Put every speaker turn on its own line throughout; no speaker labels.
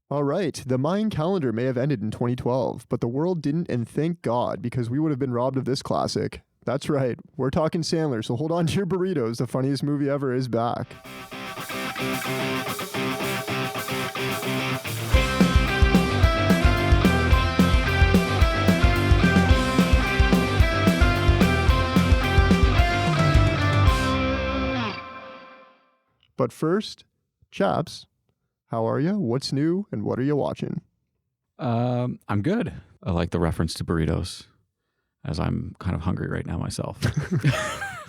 All right, the Mayan calendar may have ended in 2012, but the world didn't, and thank God, because we would have been robbed of this classic. That's right, we're talking Sandler, so hold on to your burritos. The funniest movie ever is back. But first, chaps, how are you? What's new? And what are you watching?
I'm good. I like the reference to burritos, as I'm kind of hungry right now myself.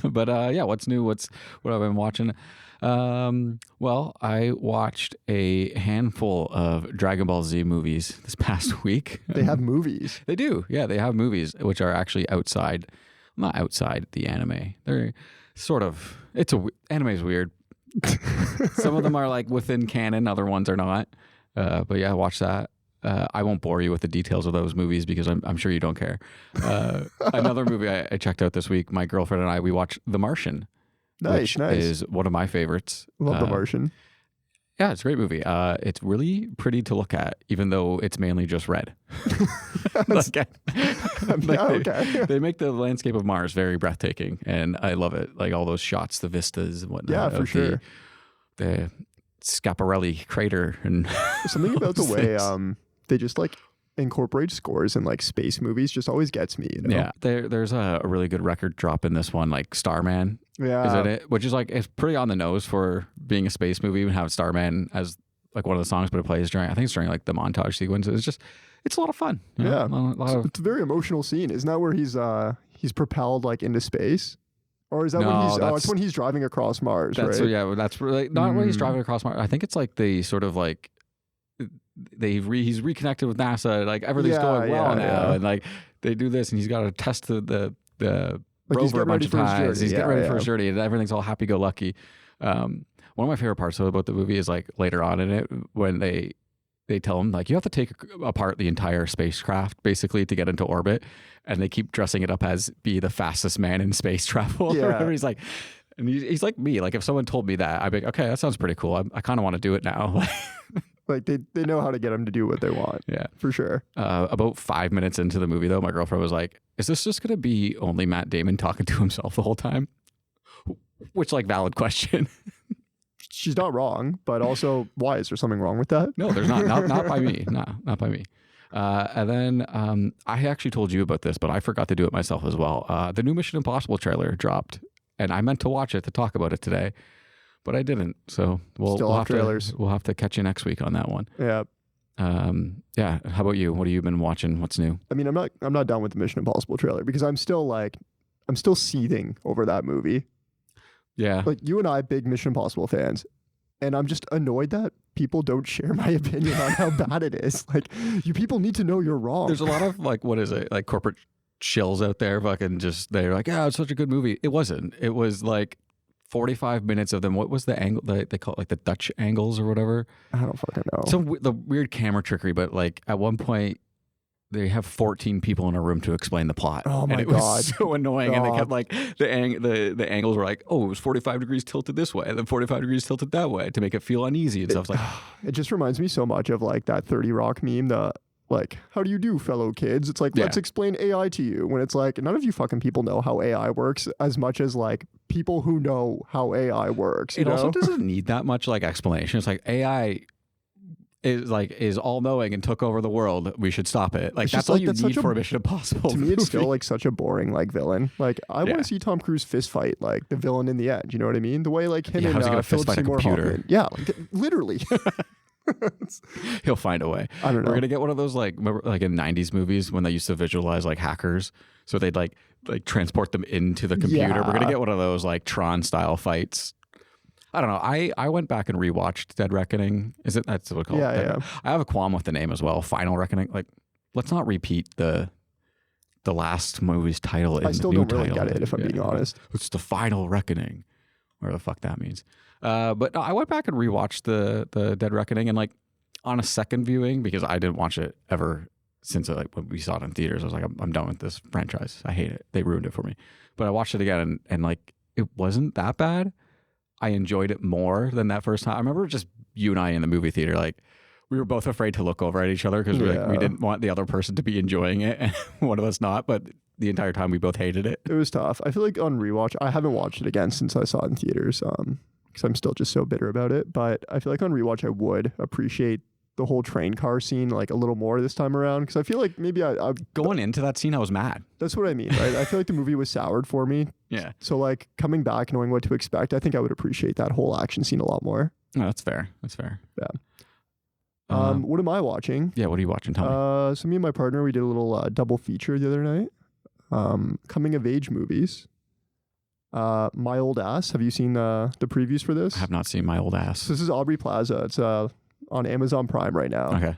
But yeah, what's new? What have I been watching? Well, I watched a handful of Dragon Ball Z movies this past week.
They have movies.
They do. Yeah, they have movies, which are actually outside, not outside the anime. They're sort of, anime is weird. Some of them are like within canon, other ones are not. But yeah, watch that. I won't bore you with the details of those movies because I'm sure you don't care. Another movie I checked out this week, my girlfriend and I, we watched The Martian.
Nice.
Is one of my favorites.
Love The Martian.
Yeah, it's a great movie. It's really pretty to look at, even though it's mainly just red. They make the landscape of Mars very breathtaking, and I love it. Like all those shots, the vistas and whatnot.
Yeah, for sure.
The Schiaparelli crater and
something about the way they just like incorporate scores in like space movies just always gets me. You know?
Yeah, there's a really good record drop in this one, like Starman.
Yeah,
is it? Which is like, it's pretty on the nose for being a space movie and have Starman as like one of the songs, but it plays during, I think it's during like the montage sequence. It's a lot of fun.
Yeah, it's a very emotional scene. Isn't that where he's propelled like into space? Or is that it's when he's driving across Mars, right?
Yeah, that's really, not when he's driving across Mars. I think it's like the sort of like, he's reconnected with NASA, like everything's going well now, and like they do this, and he's got to test the rover a bunch of times. He's getting ready for his journey, and everything's all happy-go-lucky. One of my favorite parts about the movie is like later on in it when they tell him like you have to take apart the entire spacecraft basically to get into orbit, and they keep dressing it up as be the fastest man in space travel. Yeah. He's like, and he's like me. Like if someone told me that, I'd be like, okay, that sounds pretty cool. I kind of want to do it now.
Like they know how to get him to do what they want.
Yeah,
for sure.
About 5 minutes into the movie, though, my girlfriend was like, "Is this just going to be only Matt Damon talking to himself the whole time?" Which, like, valid question.
She's not wrong, but also, why is there something wrong with that?
No, there's not. Not by me. Not by me. And then I actually told you about this, but I forgot to do it myself as well. The new Mission Impossible trailer dropped, and I meant to watch it to talk about it today. But I didn't, so we'll have to catch you next week on that one.
Yeah.
Yeah. How about you? What have you been watching? What's new?
I mean, I'm not done with the Mission Impossible trailer because I'm still seething over that movie.
Yeah.
Like you and I, big Mission Impossible fans, and I'm just annoyed that people don't share my opinion on how bad it is. Like, you people need to know you're wrong.
There's a lot of like, what is it? Like corporate shills out there, fucking just they're like, yeah, it's such a good movie. It wasn't. It was like 45 minutes of them. What was the angle? They call it like the Dutch angles or whatever.
I don't fucking know.
The weird camera trickery, but like at one point they have 14 people in a room to explain the plot.
Oh my God.
And it was so annoying. And they kept like the angles were like, oh, it was 45 degrees tilted this way and then 45 degrees tilted that way to make it feel uneasy and stuff. Like,
it just reminds me so much of like that 30 Rock meme, like, how do you do, fellow kids? It's like, let's explain AI to you. When it's like, none of you fucking people know how AI works as much as like people who know how AI works.
It also doesn't need that much like explanation. It's like AI is all knowing and took over the world. We should stop it. Like that's all you need for a Mission Impossible.
To me, it's still like such a boring like villain. Like I want to see Tom Cruise fist fight like the villain in the end. You know what I mean? The way like him and
how's he gonna fist fight a computer?
Hoffman. Yeah, like, literally.
He'll find a way.
I don't know.
We're gonna get one of those like, remember, like in 90s movies when they used to visualize like hackers, so they'd like transport them into the computer. Yeah. We're gonna get one of those like Tron style fights. I don't know. I went back and rewatched Dead Reckoning. That's what it's called?
Yeah.
I have a qualm with the name as well. Final Reckoning. Like, let's not repeat the last movie's title.
I still don't really get it, if I'm being honest.
It's the Final Reckoning, whatever the fuck that means. But no, I went back and rewatched the Dead Reckoning, and like on a second viewing, because I didn't watch it ever since like when we saw it in theaters. I was like, I'm done with this franchise. I hate it. They ruined it for me. But I watched it again, and like it wasn't that bad. I enjoyed it more than that first time. I remember just you and I in the movie theater, like we were both afraid to look over at each other because we didn't want the other person to be enjoying it and one of us not. But the entire time we both hated it.
It was tough. I feel like on rewatch, I haven't watched it again since I saw it in theaters because I'm still just so bitter about it. But I feel like on rewatch, I would appreciate the whole train car scene like a little more this time around, because I feel like maybe I
going into that scene I was mad.
That's what I mean, right? I feel like the movie was soured for me.
Yeah.
So like coming back knowing what to expect, I think I would appreciate that whole action scene a lot more.
No, that's fair. That's fair.
Yeah. What am I watching?
Yeah, what are you watching? Tell
me. So me and my partner, we did a little double feature the other night. Coming of age movies. My Old Ass. Have you seen the previews for this?
I have not seen My Old Ass.
So this is Aubrey Plaza. It's on Amazon Prime right now.
Okay.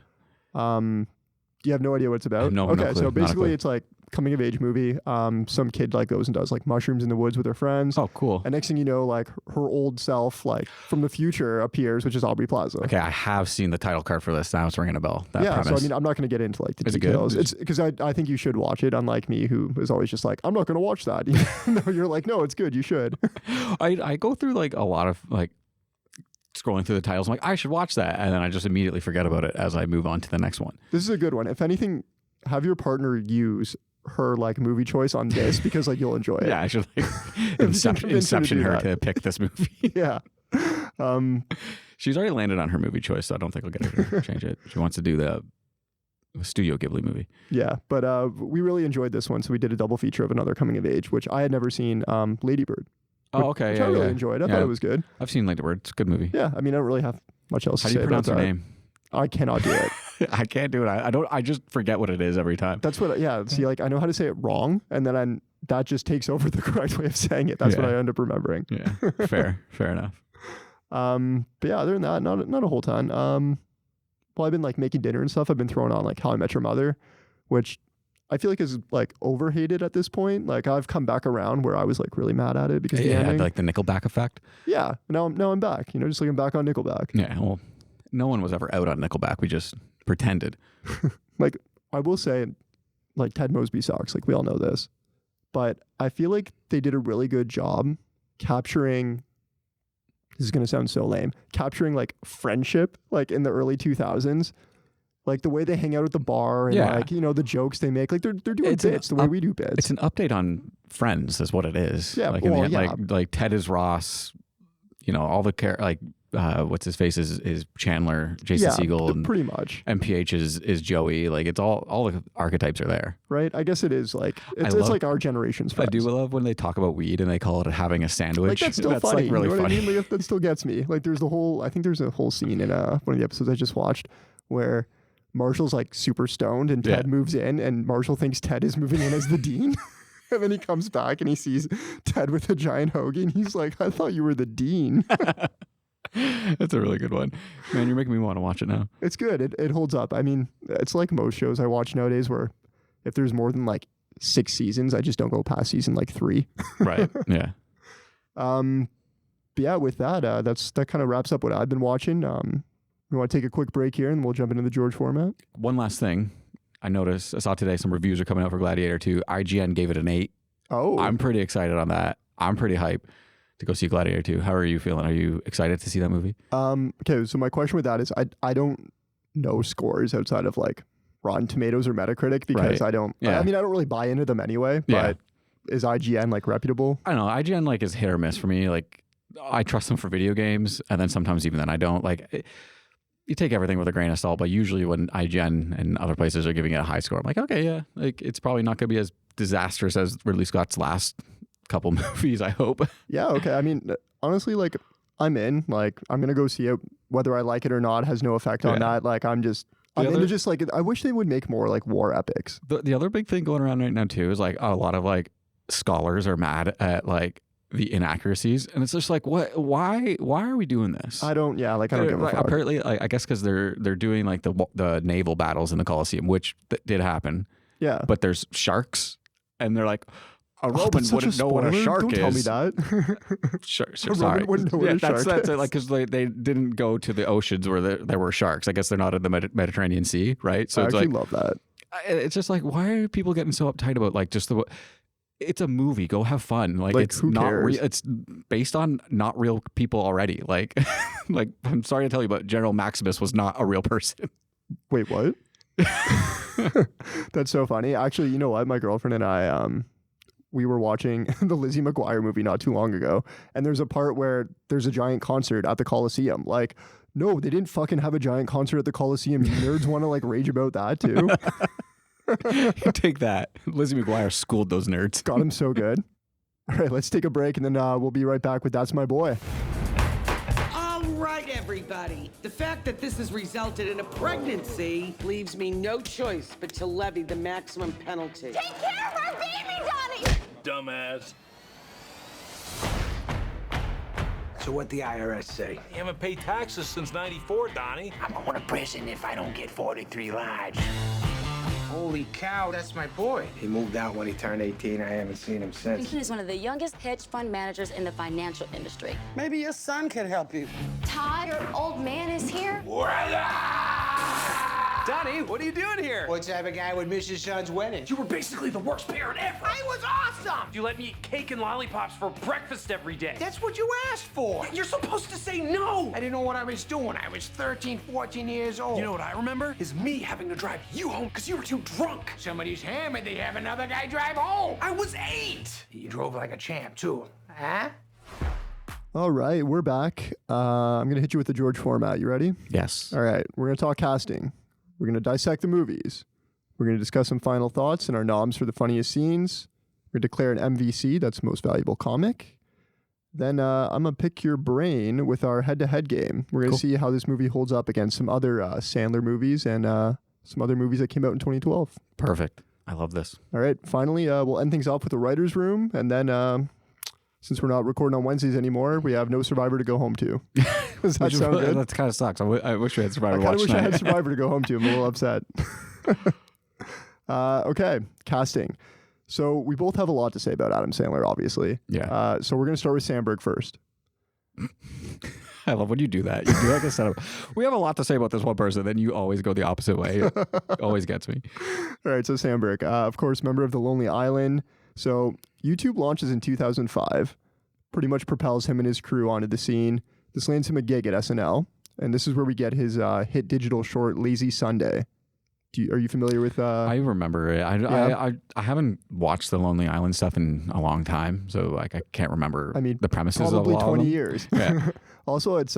You have no idea what it's about?
No.
Okay,
no clue.
so basically it's like coming of age movie. Some kid like goes and does like mushrooms in the woods with her friends.
Oh, cool.
And next thing you know, like her old self, like from the future, appears, which is Aubrey Plaza.
Okay, I have seen the title card for this. Now it's ringing a bell. That
yeah,
premise.
so I mean, I'm not going to get into like the
is
details.
It good?
It's because I think you should watch it. Unlike me, who is always just like, I'm not going to watch that. No, you're like, no, it's good. You should.
I go through like a lot of like scrolling through the titles. I'm like, I should watch that, and then I just immediately forget about it as I move on to the next one.
This is a good one. If anything, have your partner use her like movie choice on this because like you'll enjoy it.
Yeah, I should like inception her to pick this movie.
Yeah.
She's already landed on her movie choice, so I don't think I'll get her to change it. She wants to do the Studio Ghibli movie.
Yeah, but we really enjoyed this one, so we did a double feature of another coming of age, which I had never seen, Ladybird.
Oh, okay.
Which I really enjoyed. I thought it was good.
I've seen Ladybird. It's a good movie.
Yeah, I mean, I don't really have much else to say.
How do you pronounce her name?
I cannot do it.
I can't do it. I just forget what it is every time.
That's what, see, like I know how to say it wrong, and then that just takes over the correct way of saying it. That's what I end up remembering.
Yeah, fair enough.
But yeah, other than that, not a whole ton. Well, I've been like making dinner and stuff. I've been throwing on like How I Met Your Mother, which I feel like is like overhated at this point. Like I've come back around where I was like really mad at it because the ending,
like the Nickelback effect.
Yeah, now I'm back. Just like I'm back on Nickelback.
Yeah, well, no one was ever out on Nickelback. We just pretended.
Like I will say, like Ted Mosby sucks. Like we all know this, but I feel like they did a really good job capturing. This is gonna sound so lame. Capturing like friendship, like in the early 2000s. Like the way they hang out at the bar and like, the jokes they make, like they're doing bits the way we do bits.
It's an update on Friends is what it is.
Yeah.
Like, like Ted is Ross, all the what's his face is Chandler, Jason Segel, and
pretty much.
MPH is Joey. Like it's all the archetypes are there.
Right. I guess it is like, it's like our generation's Friends.
I do love when they talk about weed and they call it having a sandwich.
Like that's still funny.
Like really funny.
I mean? Like, that still gets me. Like there's I think there's a whole scene in one of the episodes I just watched where Marshall's like super stoned and Ted moves in and Marshall thinks Ted is moving in as the dean. And then he comes back and he sees Ted with a giant hoagie and he's like, I thought you were the dean.
That's a really good one. Man, you're making me want to watch it now.
It's good. It holds up. I mean, it's like most shows I watch nowadays where if there's more than like 6 seasons, I just don't go past season like 3.
Right. Yeah.
But yeah, with that, that kind of wraps up what I've been watching. We want to take a quick break here and we'll jump into the George format.
One last thing. I saw today some reviews are coming out for Gladiator 2. IGN gave it an 8. Oh. I'm pretty excited on that. I'm pretty hyped to go see Gladiator 2. How are you feeling? Are you excited to see that movie?
Okay, so my question with that is I don't know scores outside of like Rotten Tomatoes or Metacritic because I don't I mean I don't really buy into them anyway, but is IGN like reputable?
I don't know. IGN like is hit or miss for me. Like I trust them for video games and then sometimes even then I don't. Like you take everything with a grain of salt, but usually when IGN and other places are giving it a high score, I'm like, okay, yeah, like it's probably not going to be as disastrous as Ridley Scott's last couple movies, I hope. Yeah,
okay. I mean, honestly, like I'm in. Like I'm gonna go see it, whether I like it or not has no effect on that. Like I'm into just like I wish they would make more like war epics.
The other big thing going around right now too is like a lot of like scholars are mad at like the inaccuracies, and it's just like, what? Why are we doing this?
I don't give a fuck.
Apparently, I guess because they're doing like the naval battles in the Colosseum, which did happen.
Yeah,
but there's sharks, and they're like, a Roman wouldn't know what a shark
is.
Don't
tell me that.
Sorry,
wouldn't know what a shark is.
That's it. Like because they didn't go to the oceans where there were sharks. I guess they're not in the Mediterranean Sea, right? So
I
it's
actually
like,
love that.
It's just like, why are people getting so uptight about like just the it's a movie. Go have fun. Like it's
who
not
cares?
it's based on not real people already. Like like I'm sorry to tell you, but General Maximus was not a real person.
Wait, what? That's so funny. Actually, you know what? My girlfriend and I, we were watching the Lizzie McGuire movie not too long ago, and there's a part where there's a giant concert at the Coliseum. Like, no, they didn't fucking have a giant concert at the Coliseum. You nerds want to like rage about that too.
Take that. Lizzie McGuire schooled those nerds.
Got him so good. All right, let's take a break, and then we'll be right back with That's My Boy.
All right, everybody. The fact that this has resulted in a pregnancy leaves me no choice but to levy the maximum penalty.
Take care of our baby, Donnie!
Dumbass.
So what the IRS say?
You haven't paid taxes since '94, Donnie.
I'm going to prison if I don't get 43 lives.
Holy cow, that's my boy.
He moved out when he turned 18. I haven't seen him since.
He's one of the youngest hedge fund managers in the financial industry.
Maybe your son could help you.
Todd, your old man is here.
Donnie, what are you doing here?
What type of guy would miss his son's wedding?
You were basically the worst parent ever.
I was awesome!
You let me eat cake and lollipops for breakfast every day.
That's what you asked for.
You're supposed to say no.
I didn't know what I was doing. I was 13, 14 years old.
You know what I remember? Is me having to drive you home because you were too drunk.
Somebody's hammered. They have another guy drive home.
I was 8.
You drove like a champ, too. Huh?
All right, we're back. I'm going to hit you with the George format. You ready?
Yes.
All right, we're going to talk casting. We're going to dissect the movies. We're going to discuss some final thoughts and our noms for the funniest scenes. We're going to declare an MVC, that's most valuable comic. Then I'm going to pick your brain with our head-to-head game. We're going to see how this movie holds up against some other Sandler movies and some other movies that came out in 2012.
Perfect. I love this.
All right, finally, we'll end things off with the writer's room. And then, since we're not recording on Wednesdays anymore, we have no Survivor to go home to. Does that sound good?
That kind of sucks. I wish we had Survivor to
I kind
watch
of wish I
tonight.
had Survivor to go home to. I'm a little upset. Okay, casting. So we both have a lot to say about Adam Sandler, obviously.
Yeah.
So we're going to start with Samberg first.
I love when you do that. You do like a setup. We have a lot to say about this one person, then you always go the opposite way. It always gets me.
All right, so Samberg, of course, member of the Lonely Island. So YouTube launches in 2005, pretty much propels him and his crew onto the scene. This lands him a gig at SNL, and this is where we get his hit digital short, Lazy Sunday. Are you familiar with...
I remember it. I haven't watched the Lonely Island stuff in a long time, so like I can't remember the premises of a
probably
lot
20
of them.
years.
Yeah.
Also, it's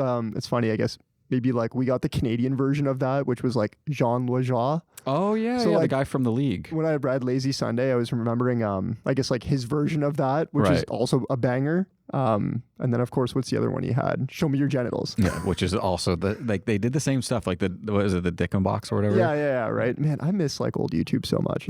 funny, I guess, maybe like we got the Canadian version of that, which was like Jean Lejean.
Oh, yeah,
So,
yeah,
like,
the guy from The League.
When I read Lazy Sunday, I was remembering, I guess, like his version of that, which is
Right.
also a banger. And then, of course, what's the other one he had? Show Me Your Genitals.
Yeah, which is also like they did the same stuff, like what is it, the Dickin' Box or whatever?
Yeah, right. Man, I miss like old YouTube so much.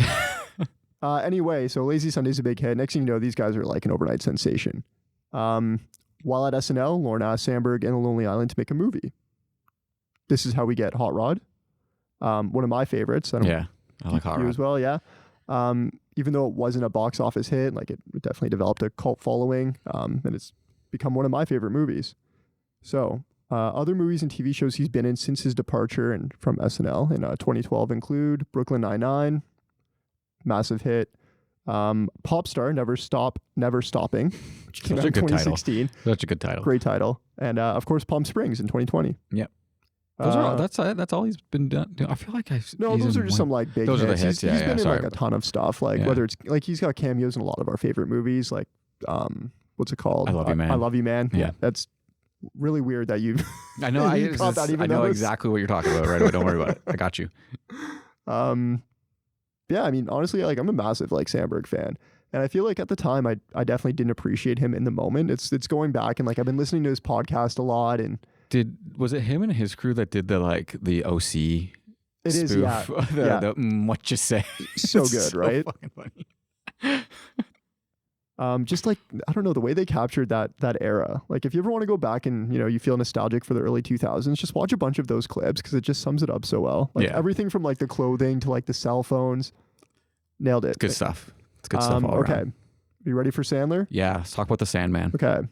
Anyway, so Lazy Sunday's a big hit. Next thing you know, these guys are like an overnight sensation. While at SNL, Lorne asked Samberg and the Lonely Island to make a movie. This is how we get Hot Rod. One of my favorites.
Yeah, I like Hot
You
Rod.
as well, yeah. Even though it wasn't a box office hit, like it definitely developed a cult following, and it's become one of my favorite movies. So, other movies and TV shows he's been in since his departure and from SNL in 2012 include Brooklyn Nine-Nine, massive hit, Pop Star, Never Stopping, which came out in 2016.
Such a good title.
Great title. And, of course, Palm Springs in 2020.
Yep. Those are that's all he's been done. I feel like
those are just some like big
Those
hits.
are the hits.
He's been in
sorry,
like a ton of stuff. Like whether it's like he's got cameos in a lot of our favorite movies. Like what's it called?
I Love You, Man.
I Love You, Man.
Yeah.
That's really weird that you.
I know.
you caught that even
I know
though
exactly what you're talking about. Right away. Don't worry about it. I got you.
Yeah. I mean, honestly, like I'm a massive like Samberg fan. And I feel like at the time I definitely didn't appreciate him in the moment. It's going back and like I've been listening to his podcast a lot and
Was it him and his crew that did the OC?
It
spoof?
is, yeah.
What you say?
So
It's
good,
so
right?
fucking funny.
Just like, I don't know, the way they captured that era. Like if you ever want to go back and, you feel nostalgic for the early 2000s, just watch a bunch of those clips because it just sums it up so well. Like everything from like the clothing to like the cell phones. Nailed it.
It's good stuff. It's good stuff all
okay.
around.
You ready for Sandler?
Yeah, let's talk about the Sandman.
Okay.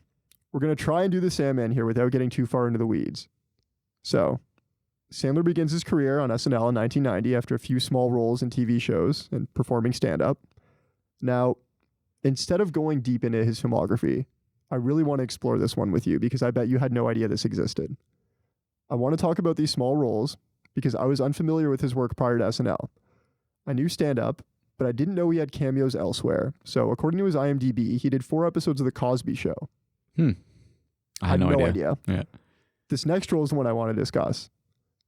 We're going to try and do the Sandman here without getting too far into the weeds. So, Sandler begins his career on SNL in 1990 after a few small roles in TV shows and performing stand-up. Now, instead of going deep into his filmography, I really want to explore this one with you because I bet you had no idea this existed. I want to talk about these small roles because I was unfamiliar with his work prior to SNL. I knew stand-up, but I didn't know he had cameos elsewhere. So according to his IMDb, he did 4 episodes of The Cosby Show.
I had no idea. Yeah.
This next role is the one I want to discuss.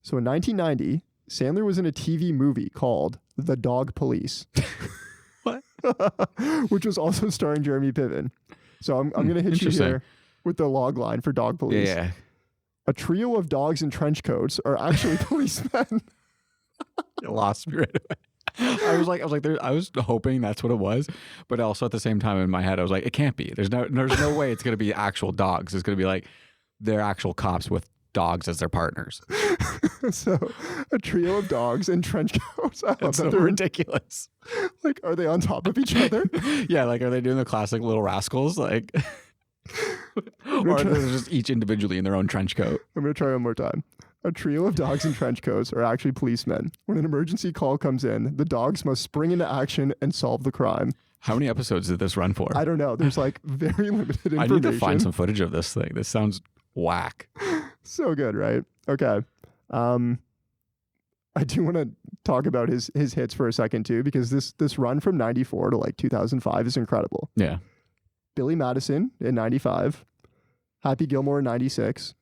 So in 1990, Sandler was in a TV movie called The Dog Police.
What?
Which was also starring Jeremy Piven. So I'm going to hit you here with the log line for Dog Police.
Yeah.
A trio of dogs in trench coats are actually policemen.
You lost me right away. I was hoping that's what it was, but also at the same time in my head I was like, it can't be. There's no way it's gonna be actual dogs. It's gonna be like they're actual cops with dogs as their partners.
So a trio of dogs in trench coats.
That's so ridiculous.
Like, are they on top of each other?
Yeah, like are they doing the classic Little Rascals? Like, or are they just each individually in their own trench coat?
I'm gonna try one more time. A trio of dogs in trench coats are actually policemen. When an emergency call comes in, the dogs must spring into action and solve the crime.
How many episodes did this run for?
I don't know. There's like very limited information.
I need to find some footage of this thing. This sounds whack.
So good, right? Okay. I do want to talk about his hits for a second too, because this run from 94 to like 2005 is incredible.
Yeah.
Billy Madison in 95, Happy Gilmore in 96,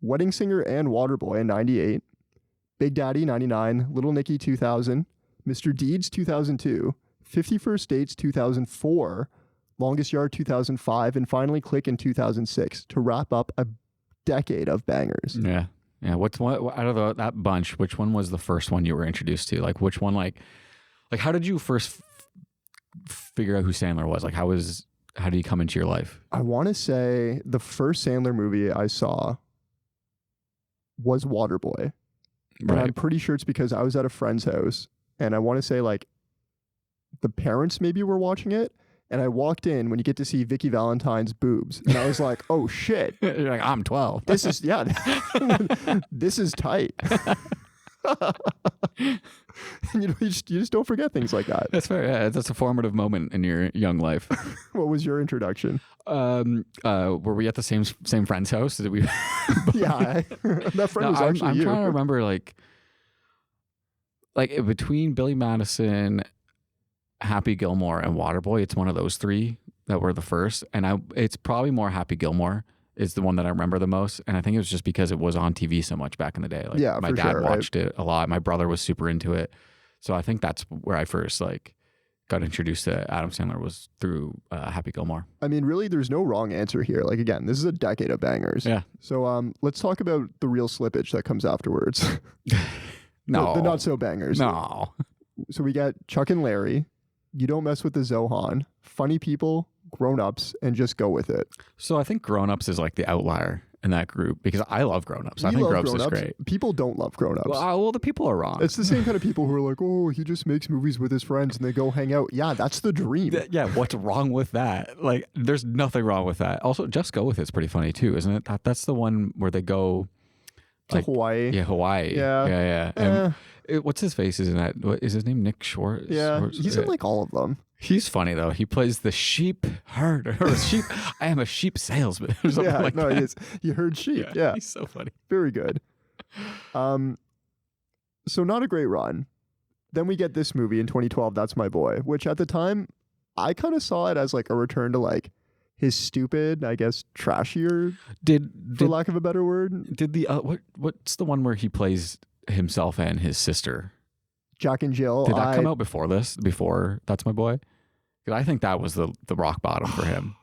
Wedding Singer and Waterboy in 98, Big Daddy 99, Little Nicky 2000, Mr. Deeds 2002, 51st Dates 2004, Longest Yard 2005, and finally Click in 2006 to wrap up a decade of bangers.
Yeah. Yeah. What out of that bunch, which one was the first one you were introduced to? Like which one, like how did you first figure out who Sandler was? Like how did he come into your life?
I want to say the first Sandler movie I saw was Waterboy. And
Right.
I'm pretty sure it's because I was at a friend's house and I want to say like the parents maybe were watching it. And I walked in when you get to see Vicky Valentine's boobs. And I was like, oh shit.
You're like, I'm 12.
This is, yeah, this is tight. And you just don't forget things like that.
That's fair. Yeah, that's a formative moment in your young life.
What was your introduction?
Were we at the same friend's house? Did we?
Yeah, that friend was actually
I'm
you.
trying to remember, like between Billy Madison, Happy Gilmore, and Waterboy. It's one of those 3 that were the first, and it's probably more Happy Gilmore is the one that I remember the most. And I think it was just because it was on TV so much back in the day. Like,
yeah,
my
for
dad
sure,
watched it a lot. My brother was super into it, so I think that's where I first got introduced to Adam Sandler was through Happy Gilmore.
I mean, really, there's no wrong answer here. Like, again, this is a decade of bangers.
Yeah.
So let's talk about the real slippage that comes afterwards.
No.
The not so bangers.
No.
So we got Chuck and Larry, You Don't Mess with the Zohan, Funny People, Grown Ups, and Just Go With It.
So I think Grown Ups is like the outlier in that group because I love Grown Ups. I think Grown Ups is great.
People don't love Grown Ups.
Well, the people are wrong.
It's the same kind of people who are like, oh, he just makes movies with his friends and they go hang out. Yeah, that's the dream.
Yeah, what's wrong with that? Like, there's nothing wrong with that. Also, Just Go With It's pretty funny too, isn't it? That's the one where they go
to Hawaii.
Yeah, Hawaii.
Yeah.
And what's his face? Is in that? What is his name? Nick Short.
Yeah, he's in like all of them.
He's funny though. He plays the sheep herder or sheep. I am a sheep salesman or something like that.
He is. He herd sheep. Yeah,
he's so funny.
Very good. So not a great run. Then we get this movie in 2012, That's My Boy, which at the time I kind of saw it as like a return to like his stupid, I guess, trashier, for lack of a better word.
Did the what's the one where he plays himself and his sister?
Jack and Jill.
Did that come out before this? Before That's My Boy? Because I think that was the rock bottom for him.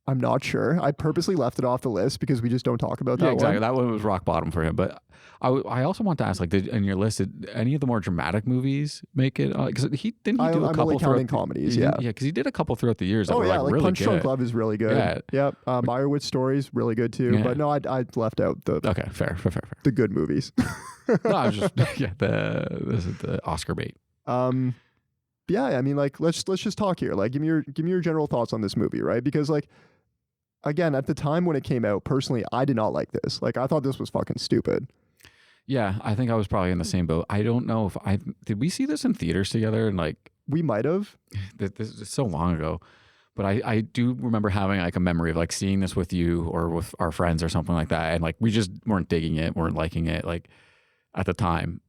I'm not sure. I purposely left it off the list because we just don't talk about that.
Yeah, exactly.
One.
That one was rock bottom for him. But I also want to ask, like, in your list, did any of the more dramatic movies make it? Because he do a couple.
I'm only counting comedies. Yeah,
because he did a couple throughout the years. That were,
like
really
Punch
good.
Drunk Love is really good.
Yeah.
Yep. Meyerowitz Stories really good too.
Yeah.
But no, I left out the
fair.
The good movies.
No, I was just the Oscar bait.
Yeah, I mean, like, let's just talk here. Like, give me your general thoughts on this movie, right? Because, like, again, at the time when it came out, personally, I did not like this. Like, I thought this was fucking stupid.
Yeah, I think I was probably in the same boat. I don't know if did we see this in theaters together? And like,
we might have.
This is so long ago, But I do remember having like a memory of like seeing this with you or with our friends or something like that. And like, we just weren't digging it, weren't liking it like at the time.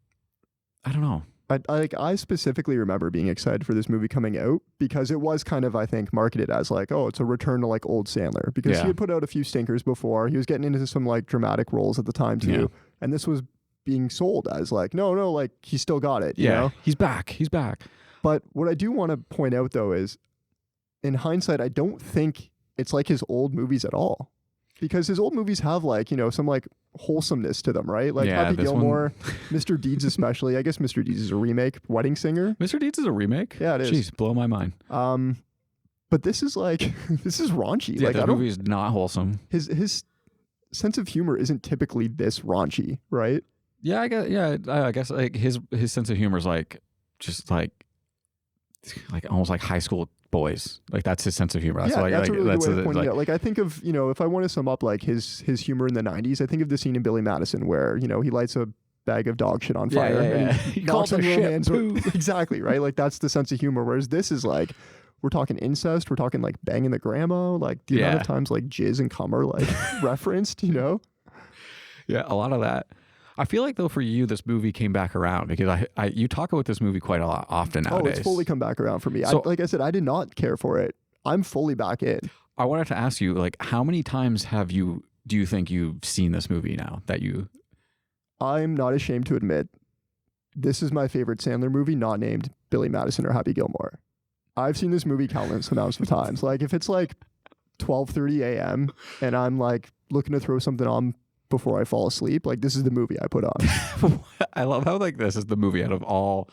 I don't know.
I specifically remember being excited for this movie coming out because it was kind of, I think, marketed as like, oh, it's a return to like old Sandler, because he had put out a few stinkers before. He was getting into some like dramatic roles at the time too. Yeah. And this was being sold as like, no, like he still got it. You know?
He's back.
But what I do want to point out though is, in hindsight, I don't think it's like his old movies at all, because his old movies have like, you know, some like wholesomeness to them, right? Like Happy Gilmore, Mr. Deeds especially. I guess Mr. Deeds is a remake. Wedding Singer.
Mr. Deeds is a remake?
Yeah, it is.
Jeez, blow my mind.
But this is like, this is raunchy.
Yeah,
like,
this movie is not wholesome.
His sense of humor isn't typically this raunchy, right?
Yeah, I guess like his sense of humor is like just like almost like high school boys. Like that's his sense of humor. That's why
that's a really good way of pointing it out. Like I think of, you know, if I want to sum up like his humor in the 90s, I think of the scene in Billy Madison where, you know, he lights a bag of dog shit on fire.
And he
knocks on
shit
hands.
poo.
Exactly, right? Like that's the sense of humor. Whereas this is like, we're talking incest, we're talking like banging the grandma, like the amount of times like jizz and cum are like referenced, you know?
Yeah, a lot of that. I feel like though for you, this movie came back around because you talk about this movie quite a lot often nowadays.
Oh, it's fully come back around for me.
So,
like I said, I did not care for it. I'm fully back in.
I wanted to ask you, like, how many times do you think you've seen this movie now that you?
I'm not ashamed to admit, this is my favorite Sandler movie, not named Billy Madison or Happy Gilmore. I've seen this movie countless amounts of times. Like if it's like 12:30 a.m. and I'm like looking to throw something on before I fall asleep, like this is the movie I put on.
I love how like this is the movie out of all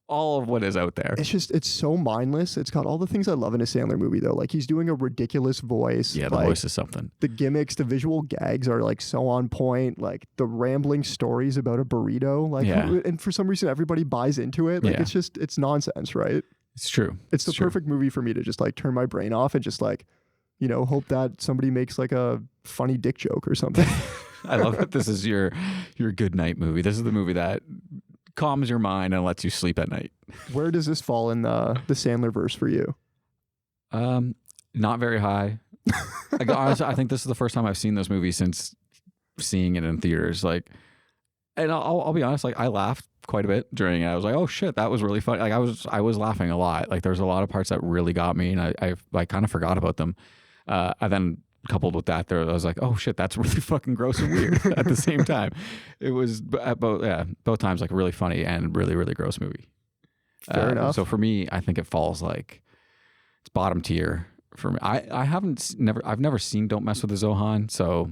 of what is out there.
It's so mindless. It's got all the things I love in a Sandler movie though. Like he's doing a ridiculous voice.
Yeah, the voice is something.
The gimmicks, the visual gags are like so on point. Like the rambling stories about a burrito. Like and for some reason everybody buys into it. Like it's nonsense, right?
It's true.
It's the perfect movie for me to just like turn my brain off and just like, you know, hope that somebody makes like a funny dick joke or something.
I love that this is your good night movie. This is the movie that calms your mind and lets you sleep at night.
Where does this fall in the Sandler verse for you?
Not very high. Honestly, I think this is the first time I've seen this movie since seeing it in theaters. Like, and I'll be honest, like I laughed quite a bit during it. I was like, oh shit, that was really funny. Like I was laughing a lot. Like there's a lot of parts that really got me, and I kind of forgot about them. And then coupled with that, I was like, oh shit, that's really fucking gross and weird at the same time. It was both times like really funny and really, really gross movie.
Fair enough.
So for me, I think it falls like it's bottom tier for me. I've never seen Don't Mess with the Zohan, so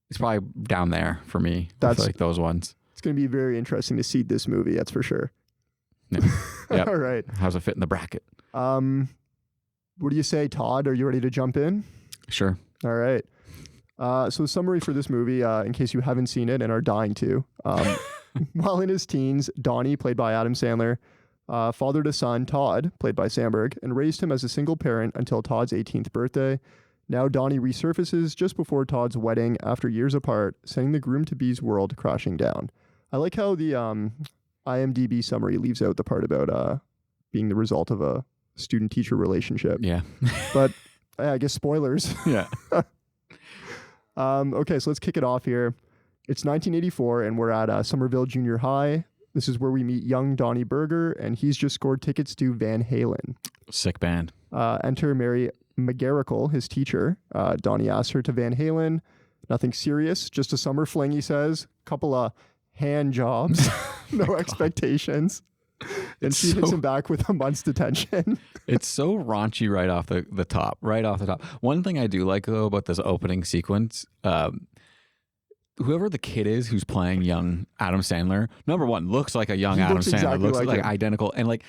it's probably down there for me. That's like those ones.
It's going to be very interesting to see this movie. That's for sure.
Yeah. Yep.
All right.
How's it fit in the bracket?
What do you say, Todd? Are you ready to jump in?
Sure.
All right. So summary for this movie, in case you haven't seen it and are dying to. While in his teens, Donnie, played by Adam Sandler, fathered a son, Todd, played by Samberg, and raised him as a single parent until Todd's 18th birthday. Now Donnie resurfaces just before Todd's wedding after years apart, sending the groom-to-be's world crashing down. I like how the IMDb summary leaves out the part about being the result of a student-teacher relationship.
Yeah.
But I guess spoilers.
Yeah.
Okay, so let's kick it off here. It's 1984, and we're at Somerville Junior High. This is where we meet young Donnie Berger, and he's just scored tickets to Van Halen.
Sick band.
Enter Mary McGarrigle, his teacher. Donnie asks her to Van Halen. Nothing serious, just a summer fling, he says. Couple of hand jobs, no expectations. And she hits him back with a month's detention.
It's so raunchy right off the top. One thing I do like, though, about this opening sequence, whoever the kid is who's playing young Adam Sandler, number one, looks like a young Adam Sandler.
Exactly
looks like
him.
identical. And like,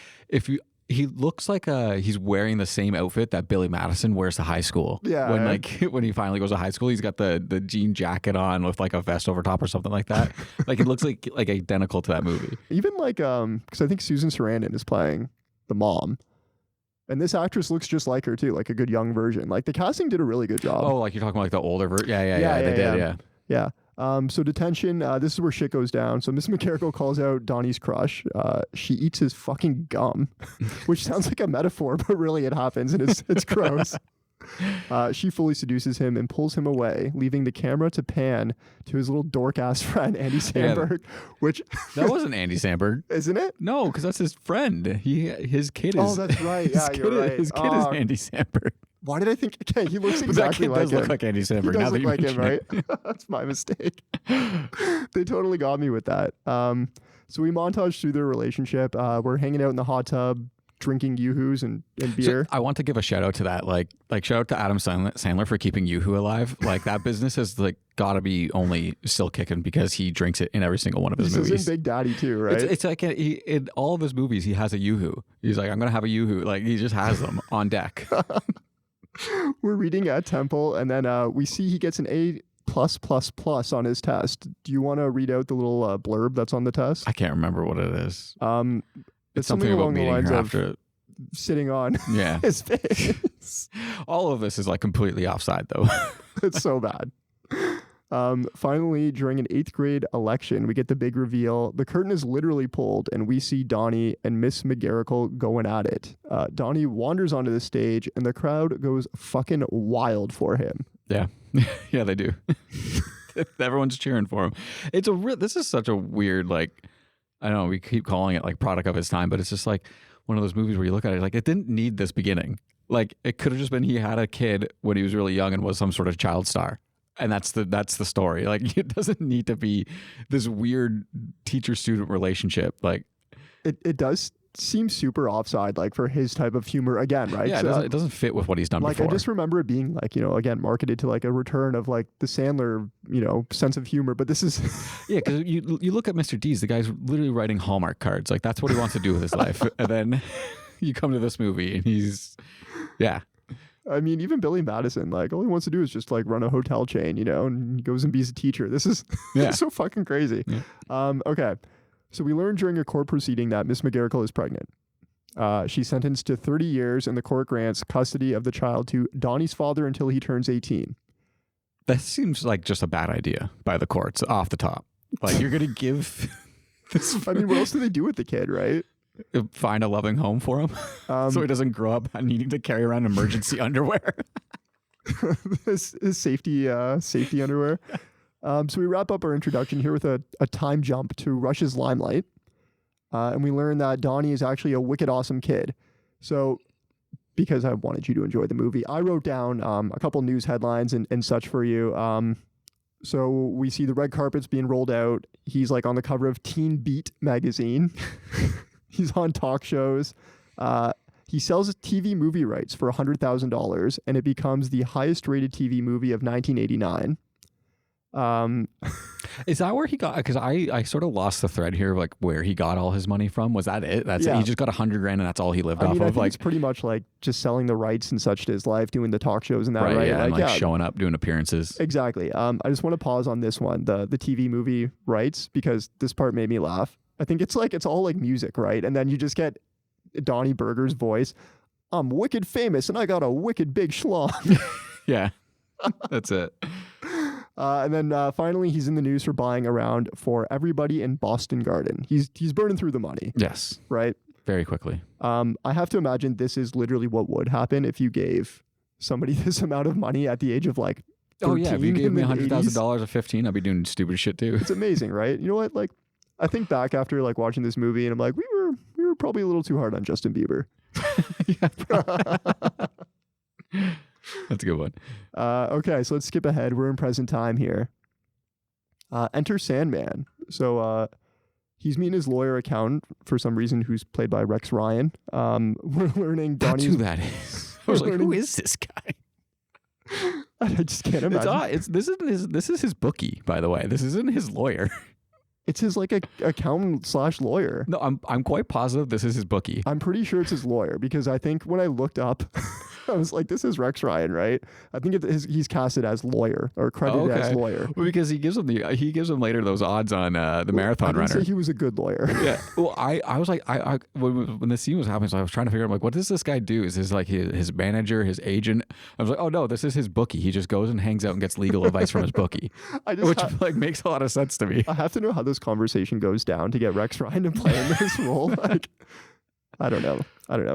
he looks like he's wearing the same outfit that Billy Madison wears to high school.
Yeah.
When he finally goes to high school, he's got the jean jacket on with like a vest over top or something like that. Like it looks like identical to that movie.
Even like because I think Susan Sarandon is playing the mom. And this actress looks just like her too, like a good young version. Like the casting did a really good job.
Oh, like you're talking about like the older version? Yeah, they did.
Yeah. So detention, this is where shit goes down. So Miss McGarrigle calls out Donnie's crush. She eats his fucking gum, which sounds like a metaphor, but really it happens, and it's gross. She fully seduces him and pulls him away, leaving the camera to pan to his little dork-ass friend, Andy Samberg, which...
That wasn't Andy Samberg.
Isn't it?
No, because that's his friend. His kid is...
Oh, that's right. Yeah, you're right.
His kid is Andy Samberg.
Why did I think... Okay, he looks exactly like him.
That kid does look like Andy Samberg.
He does
now
look
that
like him, right?
it.
That's my mistake. They totally got me with that. So we montage through their relationship. We're hanging out in the hot tub, drinking Yoo-Hoos and beer.
So I want to give a shout out to that. Like shout out to Adam Sandler for keeping Yoo-Hoo alive. Like that business has like got to be only still kicking because he drinks it in every single one of his movies.
He's in Big Daddy too, right?
It's like in all of his movies, he has a Yoo-Hoo. He's like, I'm going to have a Yoo-Hoo. Like he just has them on deck.
We're reading at Temple, and then we see he gets an A+++ on his test. Do you want to read out the little blurb that's on the test?
I can't remember what it is.
It's something along the lines of
after
sitting on his face.
All of this is like completely offside, though.
It's so bad. Finally, during an 8th grade election, we get the big reveal. The curtain is literally pulled, and we see Donnie and Miss McGarrigle going at it. Donnie wanders onto the stage, and the crowd goes fucking wild for him.
Yeah. Yeah, they do. Everyone's cheering for him. This is such a weird, like, I don't know, we keep calling it like product of its time, but it's just like one of those movies where you look at it like it didn't need this beginning. Like it could have just been he had a kid when he was really young and was some sort of child star. And that's the story. Like it doesn't need to be this weird teacher-student relationship. Like
it does seem super offside, like for his type of humor again, right?
Yeah,
so,
it doesn't fit with what he's done
like,
before.
I just remember it being like, again, marketed to like a return of like the Sandler, sense of humor. But this is
yeah, because you look at Mr. Deeds, the guy's literally writing Hallmark cards. Like that's what he wants to do with his life. And then you come to this movie and he's
I mean, even Billy Madison, like all he wants to do is just like run a hotel chain, and he goes and be a teacher. This is it's so fucking crazy. Yeah. Okay. So we learned during a court proceeding that Miss McGarrigle is pregnant. She's sentenced to 30 years, and the court grants custody of the child to Donnie's father until he turns 18.
That seems like just a bad idea by the courts off the top. Like you're going to give this...
I mean, what else do they do with the kid, right?
Find a loving home for him so he doesn't grow up needing to carry around emergency underwear.
his safety underwear. So we wrap up our introduction here with a time jump to Rush's limelight. And we learn that Donnie is actually a wicked awesome kid. So because I wanted you to enjoy the movie, I wrote down a couple news headlines and such for you. So we see the red carpets being rolled out. He's like on the cover of Teen Beat magazine. He's on talk shows. He sells TV movie rights for $100,000, and it becomes the highest rated TV movie of 1989.
Is that where he got? Because I sort of lost the thread here of like where he got all his money from. Was that it? That's it. He just got $100,000 and that's all he lived off of.
I think it's pretty much like just selling the rights and such to his life, doing the talk shows and that, right?
Yeah, like showing up, doing appearances.
Exactly. I just want to pause on this one, the TV movie rights, because this part made me laugh. I think it's all like music, right? And then you just get Donnie Berger's voice. I'm wicked famous and I got a wicked big schlong.
Yeah, that's it.
And then finally, he's in the news for buying around for everybody in Boston Garden. He's burning through the money.
Yes.
Right?
Very quickly.
I have to imagine this is literally what would happen if you gave somebody this amount of money at the age of like 13.
Oh yeah, if you gave me $100,000 at 15, I'd be doing stupid shit too.
It's amazing, right? You know what? Like, I think back after like watching this movie, and I'm like, we were probably a little too hard on Justin Bieber.
That's a good one.
Okay, so let's skip ahead. We're in present time here. Enter Sandman. So he's meeting his lawyer accountant for some reason, who's played by Rex Ryan. We're learning Donnie's...
That's who that is. I was like, who is this guy?
I just can't imagine.
This is his bookie, by the way. This isn't his lawyer.
It's his like accountant / lawyer.
No, I'm quite positive this is his bookie.
I'm pretty sure it's his lawyer, because I think when I looked up I was like, this is Rex Ryan, right? I think he's casted as lawyer or credited as lawyer.
Well, because he gives him later those odds on the marathon runner.
Say he was a good lawyer.
Yeah. Well, I was like, when the scene was happening, so I was trying to figure out, like, what does this guy do? Is this like his manager, his agent? I was like, oh no, this is his bookie. He just goes and hangs out and gets legal advice from his bookie, which like makes a lot of sense to me.
I have to know how this conversation goes down to get Rex Ryan to play in this role. Like, I don't know.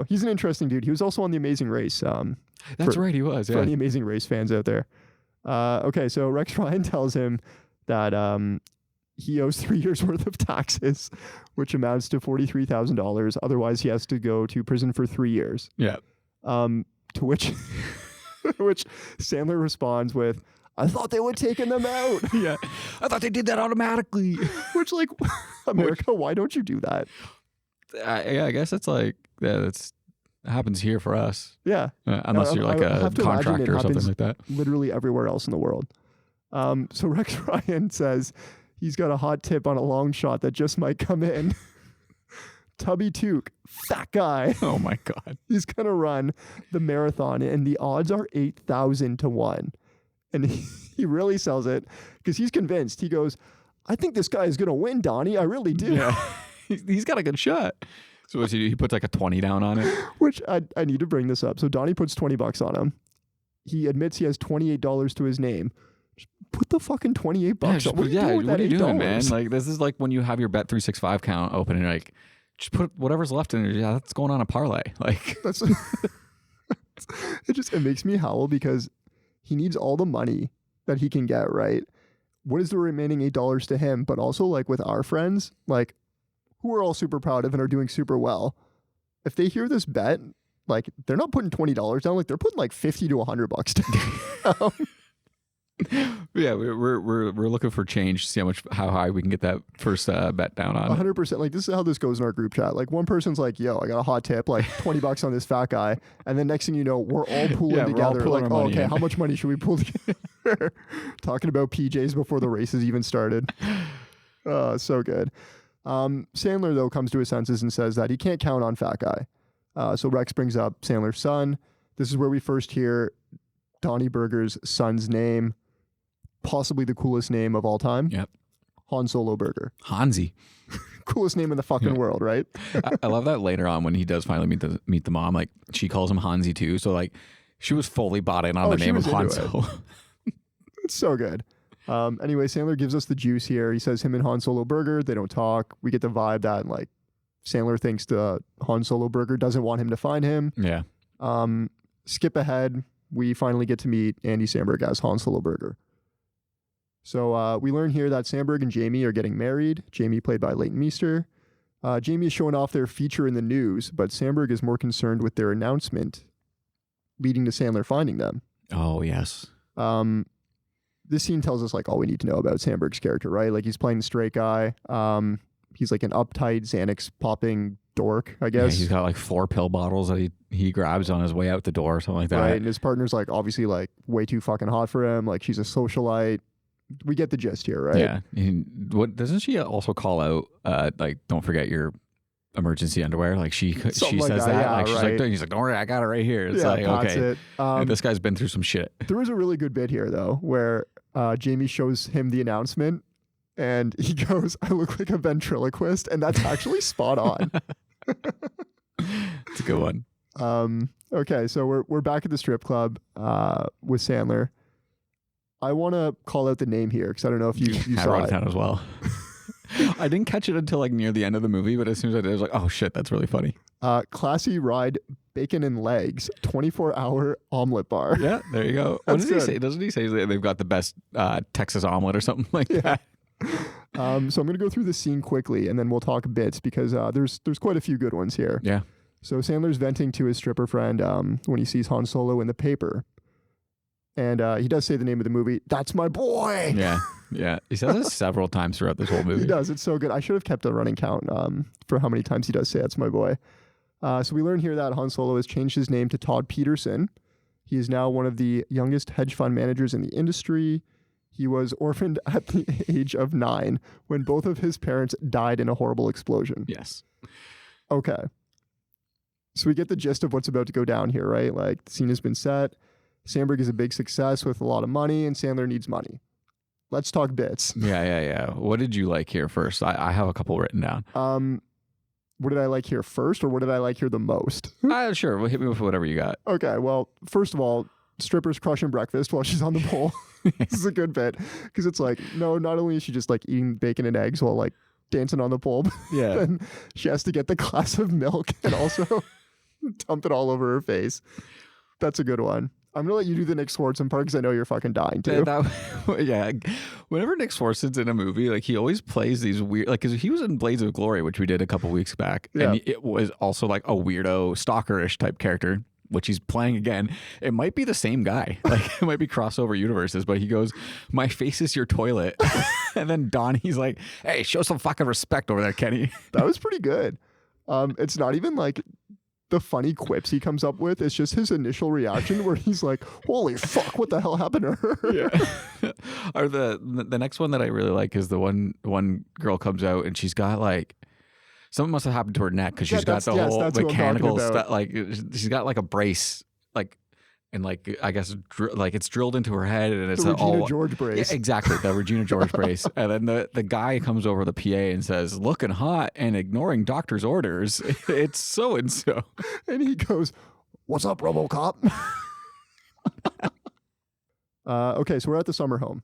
He's an interesting dude. He was also on The Amazing Race.
That's right, he was.
For any Amazing Race fans out there. Okay, so Rex Ryan tells him that he owes 3 years worth of taxes, which amounts to $43,000. Otherwise, he has to go to prison for 3 years.
Yeah.
To which Sandler responds with, I thought they would taken them out.
Yeah. I thought they did that automatically.
Which, like, America, why don't you do that?
I guess it's like, it happens here for us.
Yeah.
Unless you're like a contractor or something like that.
Literally everywhere else in the world. So Rex Ryan says he's got a hot tip on a long shot that just might come in. Tubby Took, fat guy.
Oh my God.
He's going to run the marathon and the odds are 8,000 to 1. And he really sells it because he's convinced. He goes, I think this guy is going to win, Donnie. I really do.
Yeah. He's got a good shot. So what's he do? He puts like a 20 down on it.
Which I need to bring this up. So Donnie puts $20 on him. He admits he has $28 to his name. Just put the fucking $28 on. What are you doing,
man? Like, this is like when you have your Bet365 account open and you're like, just put whatever's left in it. Yeah, that's going on a parlay. Like,
that's it makes me howl because he needs all the money that he can get, right? What is the remaining $8 to him? But also, like, with our friends, like, who are all super proud of and are doing super well, if they hear this bet, like, they're not putting $20 down, like, they're putting like $50 to $100 down.
Yeah, we're looking for change, see how high we can get that first bet down on.
100%. Like, this is how this goes in our group chat. Like, one person's like, yo, I got a hot tip, like $20 on this fat guy. And then next thing you know, we're all pooling together. Like, oh, okay, how much money should we pool together? Talking about PJs before the races even started. So good. Sandler, though, comes to his senses and says that he can't count on fat guy. So Rex brings up Sandler's son. This is where we first hear Donnie Burger's son's name. Possibly the coolest name of all time.
Yep.
Han Solo Burger.
Hansi.
Coolest name in the fucking world, right?
I love that later on when he does finally meet the mom. Like, she calls him Hansi too. So like, she was fully bought in on the name of Han Solo.
It's so good. Anyway, Sandler gives us the juice here. He says him and Han Solo Burger, they don't talk. We get the vibe that like Sandler thinks the Han Solo Burger doesn't want him to find him.
Yeah.
Skip ahead. We finally get to meet Andy Samberg as Han Solo Burger. So we learn here that Samberg and Jamie are getting married. Jamie played by Leighton Meester. Jamie is showing off their feature in the news, but Samberg is more concerned with their announcement, leading to Sandler finding them.
Oh, yes.
This scene tells us like all we need to know about Samberg's character, right? Like, he's playing the straight guy. He's like an uptight Xanax popping dork, I guess.
Yeah, he's got like 4 pill bottles that he grabs on his way out the door or something like that.
Right, and his partner's like obviously like way too fucking hot for him. Like, she's a socialite. We get the gist here, right?
Yeah. What doesn't she also call out? Like, don't forget your emergency underwear. Like, she says that.
Yeah,
like, she's
right.
like, he's like, don't worry, I got it right here. It's
yeah,
like, okay,
it.
This guy's been through some shit.
There was a really good bit here though, where Jamie shows him the announcement, and he goes, "I look like a ventriloquist," and that's actually spot on.
It's a good one.
Okay, so we're back at the strip club with Sandler. I want to call out the name here because I don't know if you saw it.
I wrote it down as well. I didn't catch it until like near the end of the movie, but as soon as I did, I was like, oh shit, that's really funny.
Classy Ride Bacon and Legs 24-hour omelet bar.
Yeah, there you go. What does he say? Doesn't he say they've got the best Texas omelet or something like that?
So I'm going to go through this scene quickly and then we'll talk bits because there's quite a few good ones here.
Yeah.
So Sandler's venting to his stripper friend when he sees Han Solo in the paper. And he does say the name of the movie. That's my boy.
Yeah. Yeah. He says it several times throughout this whole movie.
He does. It's so good. I should have kept a running count for how many times he does say that's my boy. So we learn here that Han Solo has changed his name to Todd Peterson. He is now one of the youngest hedge fund managers in the industry. He was orphaned at the age of 9 when both of his parents died in a horrible explosion.
Yes.
Okay. So we get the gist of what's about to go down here, right? Like, the scene has been set. Samberg is a big success with a lot of money, and Sandler needs money. Let's talk bits.
Yeah. What did you like here first? I have a couple written down.
What did I like here first, or what did I like here the most?
Sure. Well, hit me with whatever you got.
Okay, well, first of all, strippers crushing breakfast while she's on the pole. This is a good bit, because it's like, no, not only is she just like eating bacon and eggs while like dancing on the pole, but then she has to get the glass of milk and also dump it all over her face. That's a good one. I'm going to let you do the Nick Swartzen part because I know you're fucking dying too.
Yeah. Whenever Nick Swartzen's in a movie, like he always plays these weird, like, because he was in Blades of Glory, which we did a couple weeks back.
Yeah.
And it was also like a weirdo, stalkerish type character, which he's playing again. It might be the same guy. Like it might be crossover universes, but he goes, "My face is your toilet." And then Donnie's like, "Hey, show some fucking respect over there, Kenny."
That was pretty good. It's not even like the funny quips he comes up with. It's just his initial reaction where he's like, "Holy fuck, what the hell happened to her?"
Yeah. Or the next one that I really like is the one girl comes out and she's got like, something must have happened to her neck because she's got the whole mechanical stuff. Like she's got like a brace, like, and like I guess like it's drilled into her head, and it's
the Regina George brace.
Yeah, exactly, the Regina George brace. And then the guy comes over the PA and says, "Looking hot and ignoring doctor's orders. It's so and so."
And he goes, "What's up, RoboCop?" Okay, so we're at the summer home.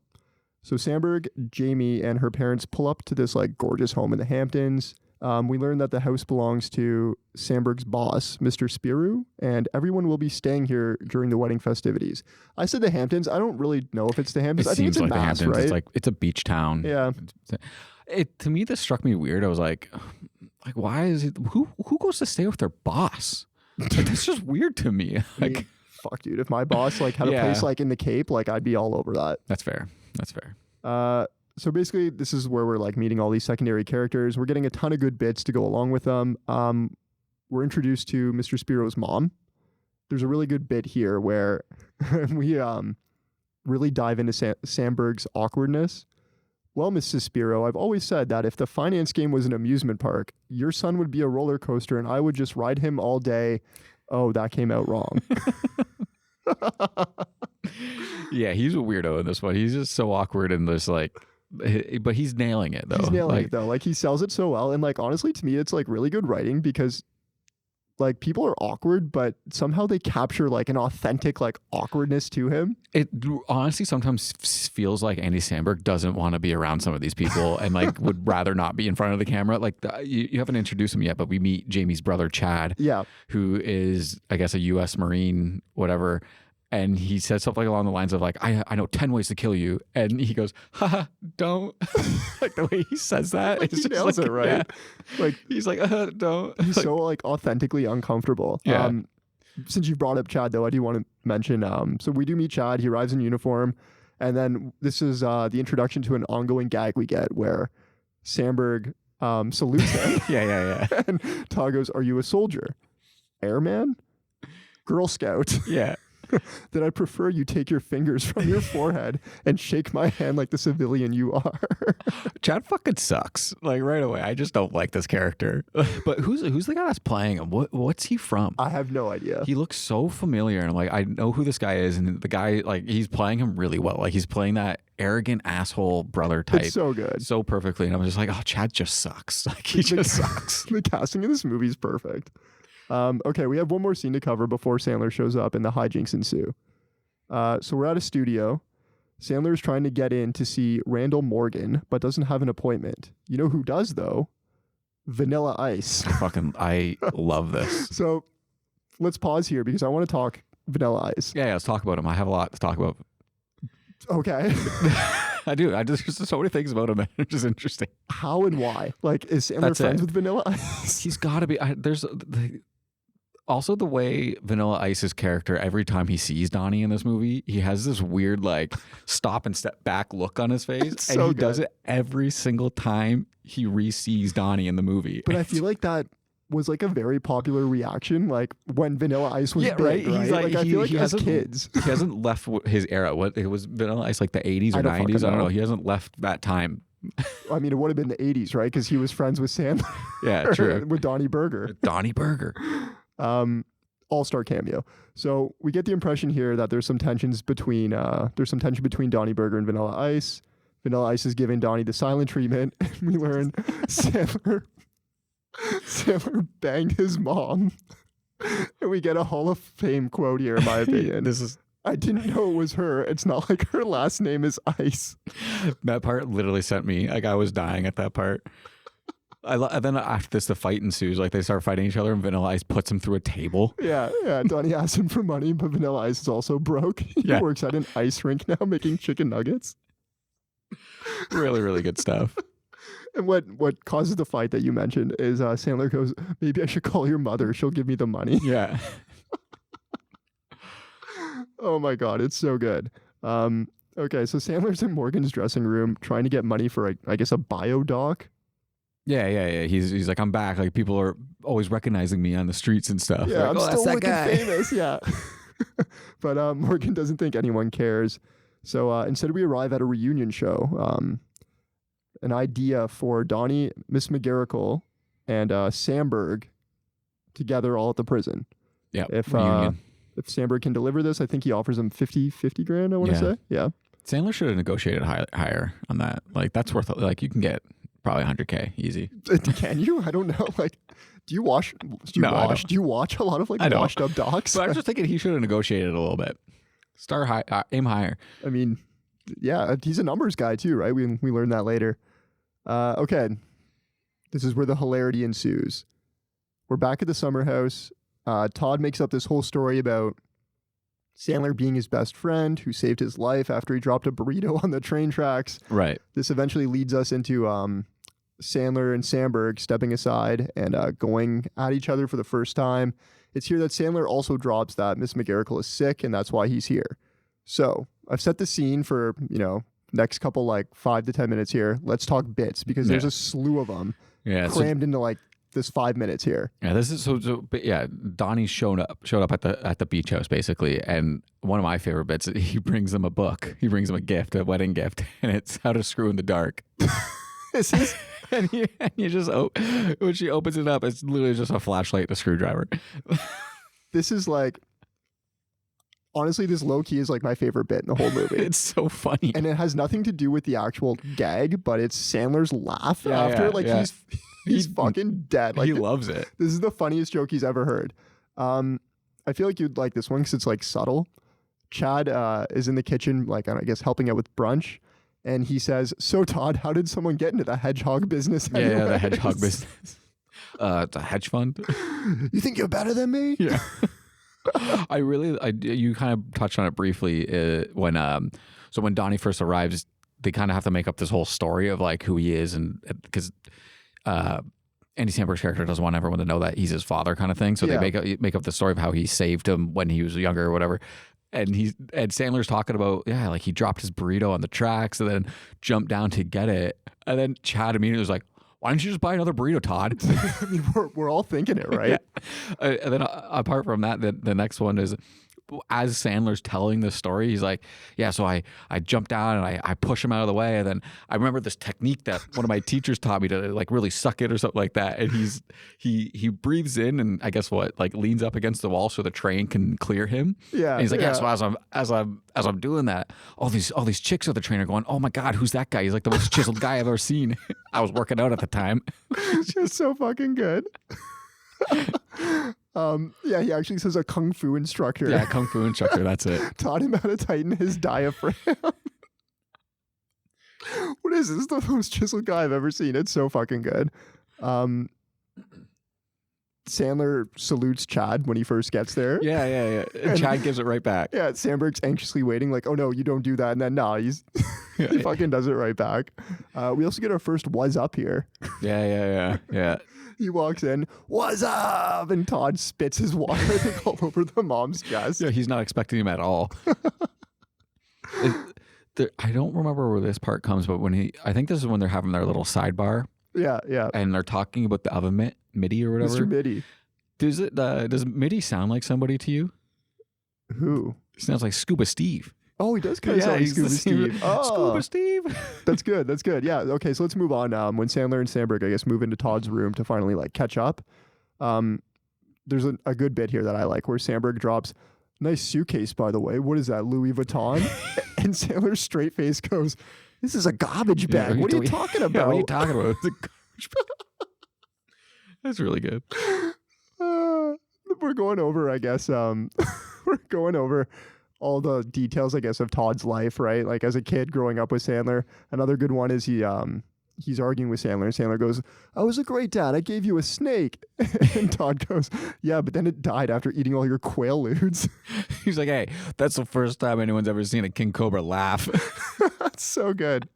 So Samberg, Jamie, and her parents pull up to this like gorgeous home in the Hamptons. We learn that the house belongs to Samberg's boss, Mr. Spirou, and everyone will be staying here during the wedding festivities. I said the Hamptons. I don't really know if it's the Hamptons. I think it's in Mass, right?
It's like it's a beach town.
Yeah.
To me, this struck me weird. I was like, why is it? Who goes to stay with their boss? Like, that's just weird to me. Like,
fuck, dude. If my boss like had a place like in the Cape, like I'd be all over that.
That's fair. That's fair.
So basically, this is where we're like meeting all these secondary characters. We're getting a ton of good bits to go along with them. We're introduced to Mr. Spiro's mom. There's a really good bit here where we really dive into Samberg's awkwardness. "Well, Mrs. Spiro, I've always said that if the finance game was an amusement park, your son would be a roller coaster and I would just ride him all day. Oh, that came out wrong."
Yeah, he's a weirdo in this one. He's just so awkward and just like, but he's nailing it though.
He's nailing it though. Like he sells it so well. And like, honestly, to me, it's like really good writing because like people are awkward, but somehow they capture like an authentic like awkwardness to him.
It honestly sometimes feels like Andy Samberg doesn't want to be around some of these people and like would rather not be in front of the camera. Like you haven't introduced him yet, but we meet Jamie's brother, Chad, who is, I guess, a U.S. Marine, whatever. And he said something along the lines of like, I know 10 ways to kill you. And he goes, "Haha, don't." Like the way he says that.
Like he nails it, right?
Yeah.
Like
he's like, "Don't."
He's so like authentically uncomfortable.
Yeah.
Since you brought up Chad though, I do want to mention, so we do meet Chad. He arrives in uniform. And then this is the introduction to an ongoing gag we get where Samberg salutes him.
Yeah.
And Todd goes, "Are you a soldier? Airman? Girl Scout?"
Yeah.
"Then I prefer you take your fingers from your forehead and shake my hand like the civilian you are."
Chad fucking sucks. Like right away. I just don't like this character. But who's the guy that's playing him? What's he from?
I have no idea.
He looks so familiar, and I'm like, I know who this guy is, and the guy, like, he's playing him really well. Like he's playing that arrogant asshole brother type.
It's so good.
So perfectly. And I'm just like, oh, Chad just sucks. Like he just sucks.
The casting in this movie is perfect. Okay, we have one more scene to cover before Sandler shows up and the hijinks ensue. So we're at a studio. Sandler is trying to get in to see Randall Morgan, but doesn't have an appointment. You know who does, though? Vanilla Ice.
I love this.
So let's pause here because I want to talk Vanilla Ice.
Yeah, let's talk about him. I have a lot to talk about.
Okay.
I do. There's so many things about him that are just interesting.
How and why? Like, is Sandler friends with Vanilla Ice?
He's got to be. Also, the way Vanilla Ice's character, every time he sees Donnie in this movie, he has this weird, like, stop and step back look on his face. And he does it every single time he re-sees Donnie in the movie.
But I feel like that was, like, a very popular reaction, like, when Vanilla Ice was big, right?
He's
like I feel like as kids.
He hasn't left his era. What, it was Vanilla Ice, like, the 80s or 90s? I don't know. He hasn't left that time.
I mean, it would have been the 80s, right? Because he was friends with Sandler.
Yeah, true.
With Donnie Burger.
Donnie Burger.
All-star cameo. So we get the impression here that there's some tension between Donnie Burger and Vanilla Ice. Vanilla Ice is giving Donnie the silent treatment, and we learn Sandler banged his mom. And we get a Hall of Fame quote here, in my opinion. I didn't know it was her. It's not like her last name is Ice.
That part literally sent me. Like, I was dying at that part. And then after this, the fight ensues. Like, they start fighting each other, and Vanilla Ice puts him through a table.
Yeah. Donnie asks him for money, but Vanilla Ice is also broke. He works at an ice rink now, making chicken nuggets.
Really, really good stuff.
And what causes the fight that you mentioned is Sandler goes, maybe I should call your mother. She'll give me the money.
Yeah.
Oh my God, it's so good. Okay, so Sandler's in Morgan's dressing room trying to get money for, I guess, a biodoc.
Yeah. He's like, I'm back. Like, people are always recognizing me on the streets and stuff.
Yeah,
like,
I'm still looking famous. Yeah. But Morgan doesn't think anyone cares. So instead we arrive at a reunion show. An idea for Donnie, Miss McGarrigle, and Samberg together all at the prison.
Yeah,
reunion. If Samberg can deliver this, I think he offers him 50 grand, I want to say. Yeah.
Sandler should have negotiated higher on that. Like, that's worth, like, you can get probably 100K easy.
Can you? I don't know. Like, do you watch a lot of, like, washed up docs?
But I was just thinking he should have negotiated a little bit. Start high, aim higher.
I mean, yeah, he's a numbers guy too, right? We learned that later. Okay. This is where the hilarity ensues. We're back at the summer house. Todd makes up this whole story about Sandler being his best friend who saved his life after he dropped a burrito on the train tracks.
Right.
This eventually leads us into Sandler and Samberg stepping aside and going at each other for the first time. It's here that Sandler also drops that Miss McGarrigle is sick and that's why he's here. So I've set the scene for, next couple like 5 to 10 minutes here. Let's talk bits because there's a slew of them crammed into like this 5 minutes here.
Yeah, this is Donnie showed up at the beach house basically, and one of my favorite bits, he brings him a book. He brings him a gift, a wedding gift, and it's How to Screw in the Dark. and you just when she opens it up, it's literally just a flashlight and a screwdriver.
This is like, honestly, this low-key is like my favorite bit in the whole movie.
It's so funny.
And it has nothing to do with the actual gag, but it's Sandler's laugh after. He's fucking dead. Like,
he loves it.
This is the funniest joke he's ever heard. I feel like you'd like this one because it's like subtle. Chad is in the kitchen, like, I guess, helping out with brunch. And he says, so Todd, how did someone get into the hedgehog business anyways?
Yeah, the hedgehog business. It's a hedge fund.
You think you're better than me?
Yeah. You kind of touched on it briefly when Donnie first arrives, they kind of have to make up this whole story of like who he is, and because Andy Samberg's character doesn't want everyone to know that he's his father, kind of thing. So they make up the story of how he saved him when he was younger or whatever. And Sandler's talking about, like he dropped his burrito on the tracks and then jumped down to get it. And then Chad immediately was like, why don't you just buy another burrito, Todd?
I mean, we're all thinking it, right?
Yeah. And then apart from that, the next one is, as Sandler's telling this story, he's like, so I jumped down and I push him out of the way. And then I remember this technique that one of my teachers taught me to like really suck it or something like that. And he breathes in and I guess leans up against the wall so the train can clear him. Yeah. And he's like, so as I'm doing that, all these chicks at the train are going, oh my God, who's that guy? He's like the most chiseled guy I've ever seen. I was working out at the time.
It's so fucking good. He actually says a kung fu instructor.
Yeah, kung fu instructor, that's it.
Taught him how to tighten his diaphragm. What is this? This is the most chiseled guy I've ever seen. It's so fucking good. Sandler salutes Chad when he first gets there.
Yeah. And Chad gives it right back.
Yeah, Samberg's anxiously waiting like, oh no, you don't do that. And then he fucking does it right back. We also get our first "was up" here.
Yeah.
He walks in, "What's up?" And Todd spits his water all over the mom's chest.
Yeah, he's not expecting him at all. I don't remember where this part comes, but I think this is when they're having their little sidebar.
Yeah.
And they're talking about the oven Mitty or whatever.
Mr. Mitty.
Does Mitty sound like somebody to you?
Who?
He sounds like Scuba Steve.
Oh, he does kind of sound like Scuba Steve.
Scuba Steve.
That's good. Yeah. Okay, so let's move on. When Sandler and Samberg, I guess, move into Todd's room to finally like catch up. there's a good bit here that I like where Samberg drops, "Nice suitcase, by the way. What is that, Louis Vuitton?" And Sandler's straight face goes, "This is a garbage bag. What are you talking about?"
Yeah, what are you talking about? It's a garbage bag. That's really good.
We're going over, I guess, we're going over all the details, I guess, of Todd's life, right? Like as a kid growing up with Sandler. Another good one is he's arguing with Sandler, and Sandler goes, "I was a great dad. I gave you a snake." And Todd goes, "Yeah, but then it died after eating all your Quaaludes."
He's like, "Hey, that's the first time anyone's ever seen a king cobra laugh."
That's so good.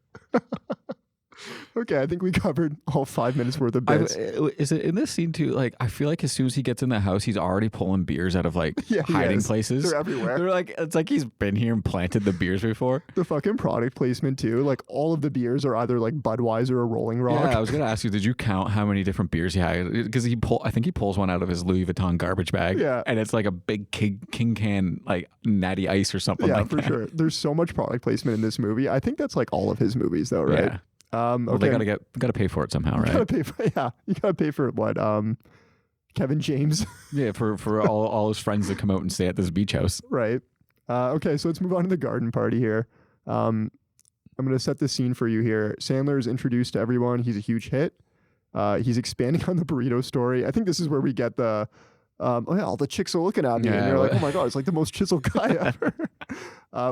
Okay, I think we covered all 5 minutes worth of bits.
Is it in this scene too? Like, I feel like as soon as he gets in the house, he's already pulling beers out of like hiding places.
They're everywhere.
They're like, it's like he's been here and planted the beers before.
The fucking product placement too. Like all of the beers are either like Budweiser or Rolling Rock.
Yeah, I was gonna ask you, did you count how many different beers he had? Because I think he pulls one out of his Louis Vuitton garbage bag.
Yeah,
and it's like a big king can, like Natty Ice or something.
Yeah,
like
for sure. There's so much product placement in this movie. I think that's like all of his movies, though, right?
Yeah.
Okay.
Well, they gotta pay for it somehow, right?
You gotta pay for what? Kevin James.
Yeah, for all his friends that come out and stay at this beach house.
Right. Okay, so let's move on to the garden party here. I'm gonna set the scene for you here. Sandler is introduced to everyone. He's a huge hit. He's expanding on the burrito story. I think this is where we get the all the chicks are looking at me, and you're like, oh my god, it's like the most chiseled guy ever.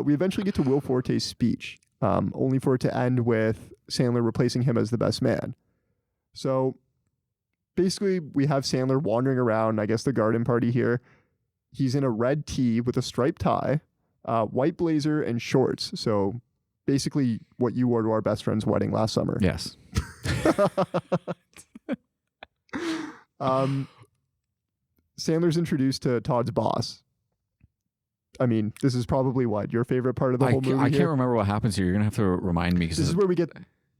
We eventually get to Will Forte's speech, only for it to end with Sandler replacing him as the best man. So basically, we have Sandler wandering around, I guess, the garden party here. He's in a red tee with a striped tie, white blazer, and shorts. So basically what you wore to our best friend's wedding last summer.
Yes.
Sandler's introduced to Todd's boss. I mean, this is probably what, your favorite part of the whole movie?
I can't remember what happens here. You're going to have to remind me.
This is where we get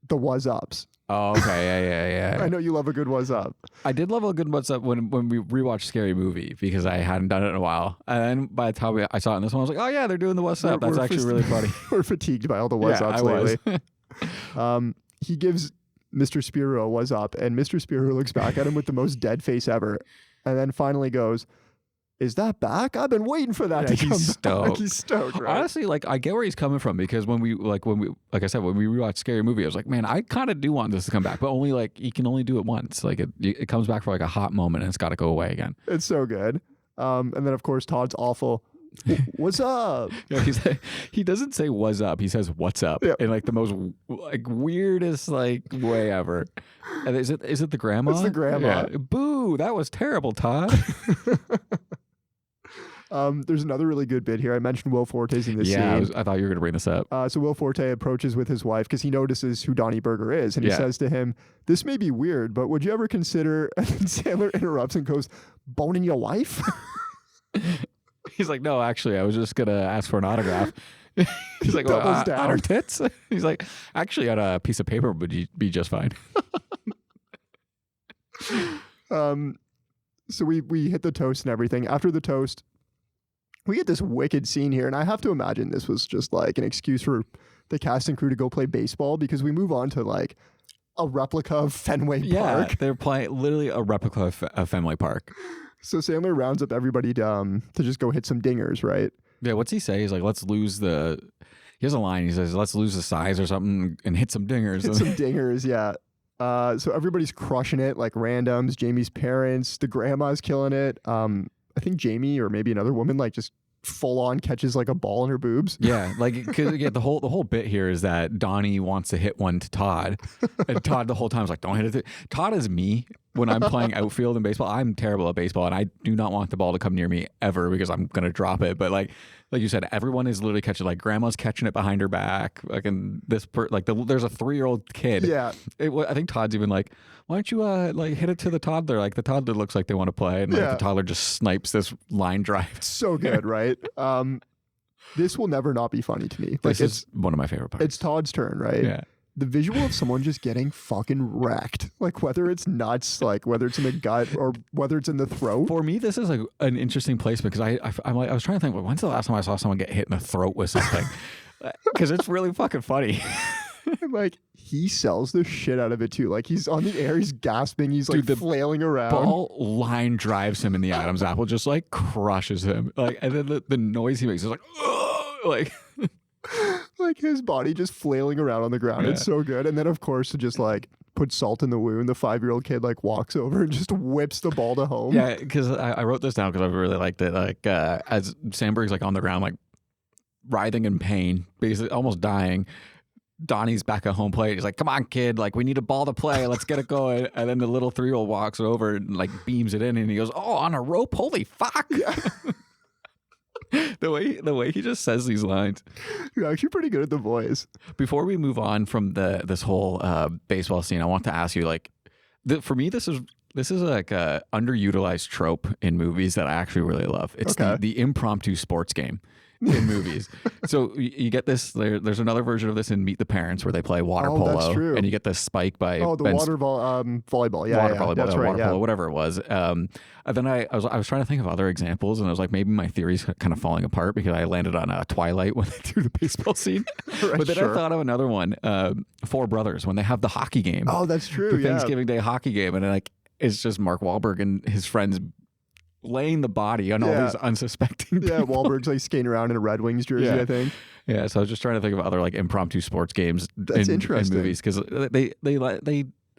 the was-ups.
Oh, okay. Yeah.
I know you love a good was-up.
I did love a good was-up when we rewatched Scary Movie because I hadn't done it in a while. And then by the time I saw it in this one, I was like, oh yeah, they're doing the was-up. That's actually really funny.
We're fatigued by all the was-ups lately. He gives Mr. Spiro a was-up, and Mr. Spiro looks back at him with the most dead face ever. And then finally goes, "Is that back? I've been waiting for that to come back." He's stoked, right?
Honestly, like I get where he's coming from because when we rewatched Scary Movie, I was like, man, I kind of do want this to come back, but only like you can only do it once. Like it comes back for like a hot moment and it's got to go away again.
It's so good. And then of course Todd's awful. "What's up?"
Yeah, he doesn't say "what's up." He says "what's up" in like the most like weirdest like way ever. And is it the grandma?
It's the grandma.
Yeah. Boo! That was terrible, Todd.
There's another really good bit here. I mentioned Will Forte's in this scene.
I thought you were going to bring this up.
So Will Forte approaches with his wife because he notices who Donnie Burger is. And he says to him, "This may be weird, but would you ever consider..." And then Sandler interrupts and goes, "Boning your wife?"
He's like, "No, actually, I was just going to ask for an autograph." He's like,
doubles down.
On her tits? He's like, "Actually, on a piece of paper would be just fine."
So we hit the toast and everything. After the toast, we get this wicked scene here, and I have to imagine this was just like an excuse for the cast and crew to go play baseball, because we move on to like a replica of Fenway Park.
Yeah, they're playing literally a replica of Fenway Park.
So Sandler rounds up everybody to just go hit some dingers, right?
Yeah, what's he say? He's like, let's lose the... He has a line. He says, let's lose the size or something and hit some dingers.
Hit some dingers, yeah. So everybody's crushing it, like randoms, Jamie's parents, the grandma's killing it. I think Jamie or maybe another woman like just full on catches like a ball in her boobs.
Yeah, like cause, the whole bit here is that Donnie wants to hit one to Todd, and Todd the whole time is like, "Don't hit it." Todd is me when I'm playing outfield in baseball. I'm terrible at baseball, and I do not want the ball to come near me ever because I'm gonna drop it. But like you said, everyone is literally catching. Like grandma's catching it behind her back. Like and there's a 3-year-old kid.
Yeah,
I think Todd's even like, "Why don't you like hit it to the toddler?" Like the toddler looks like they want to play, and like the toddler just snipes this line drive.
So good, right? This will never not be funny to me. Like
this is one of my favorite parts.
It's Todd's turn, right?
Yeah.
The visual of someone just getting fucking wrecked, like whether it's nuts, like whether it's in the gut or whether it's in the throat.
For me, this is like an interesting placement because I was trying to think, when's the last time I saw someone get hit in the throat with something? Because it's really fucking funny.
And like he sells the shit out of it too. Like he's on the air, he's gasping, he's like
Dude,
flailing around.
Ball line drives him in the Adam's apple, just like crushes him. Like, and then the noise he makes is like, ugh!
Like his body just flailing around on the ground.
Yeah.
It's so good. And then of course to just like put salt in the wound, the 5-year-old kid like walks over and just whips the ball to home.
Yeah, because I wrote this down because I really liked it. Like as Samberg's like on the ground, like writhing in pain, basically almost dying. Donnie's back at home plate. He's like, "Come on, kid! Like, we need a ball to play. Let's get it going." And then the little 3-year-old walks over and like beams it in, and he goes, "Oh, on a rope! Holy fuck!"
Yeah.
the way he just says these lines.
You're actually pretty good at the voice.
Before we move on from this whole baseball scene, I want to ask you, like, for me, this is like a underutilized trope in movies that I actually really love. It's the impromptu sports game in movies. So you get this. There's another version of this in Meet the Parents where they play water polo,
that's true.
and you get this spike by
the volleyball. Yeah,
water volleyball,
that's right,
water polo, whatever it was. And then I was trying to think of other examples, and I was like, maybe my theory's kind of falling apart because I landed on Twilight when they threw the baseball scene.
Right,
but then
sure.
I thought of another one, Four Brothers, when they have the hockey game.
Oh, that's true.
The Thanksgiving Day hockey game, and like it's just Mark Wahlberg and his friends laying the body on all these unsuspecting people.
Yeah, Wahlberg's like skating around in a Red Wings jersey, I think.
Yeah, so I was just trying to think of other like impromptu sports games
That's
in
interesting.
movies because they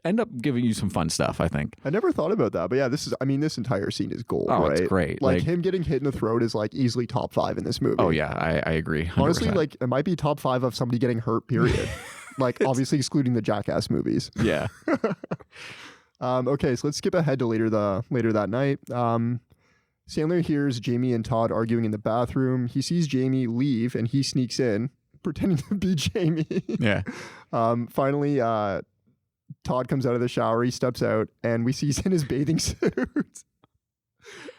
end up giving you some fun stuff, I think.
I never thought about that, but yeah, this entire scene is gold,
Oh,
right?
it's great.
Like him getting hit in the throat is like easily top 5 in this movie.
Oh yeah, I agree. 100%.
Honestly, like it might be top 5 of somebody getting hurt, period. Like obviously excluding the Jackass movies.
Yeah.
Okay, so let's skip ahead to later that night. Sandler hears Jamie and Todd arguing in the bathroom. He sees Jamie leave and he sneaks in, pretending to be Jamie.
Yeah.
Finally, Todd comes out of the shower. He steps out and we see he's in his bathing suit.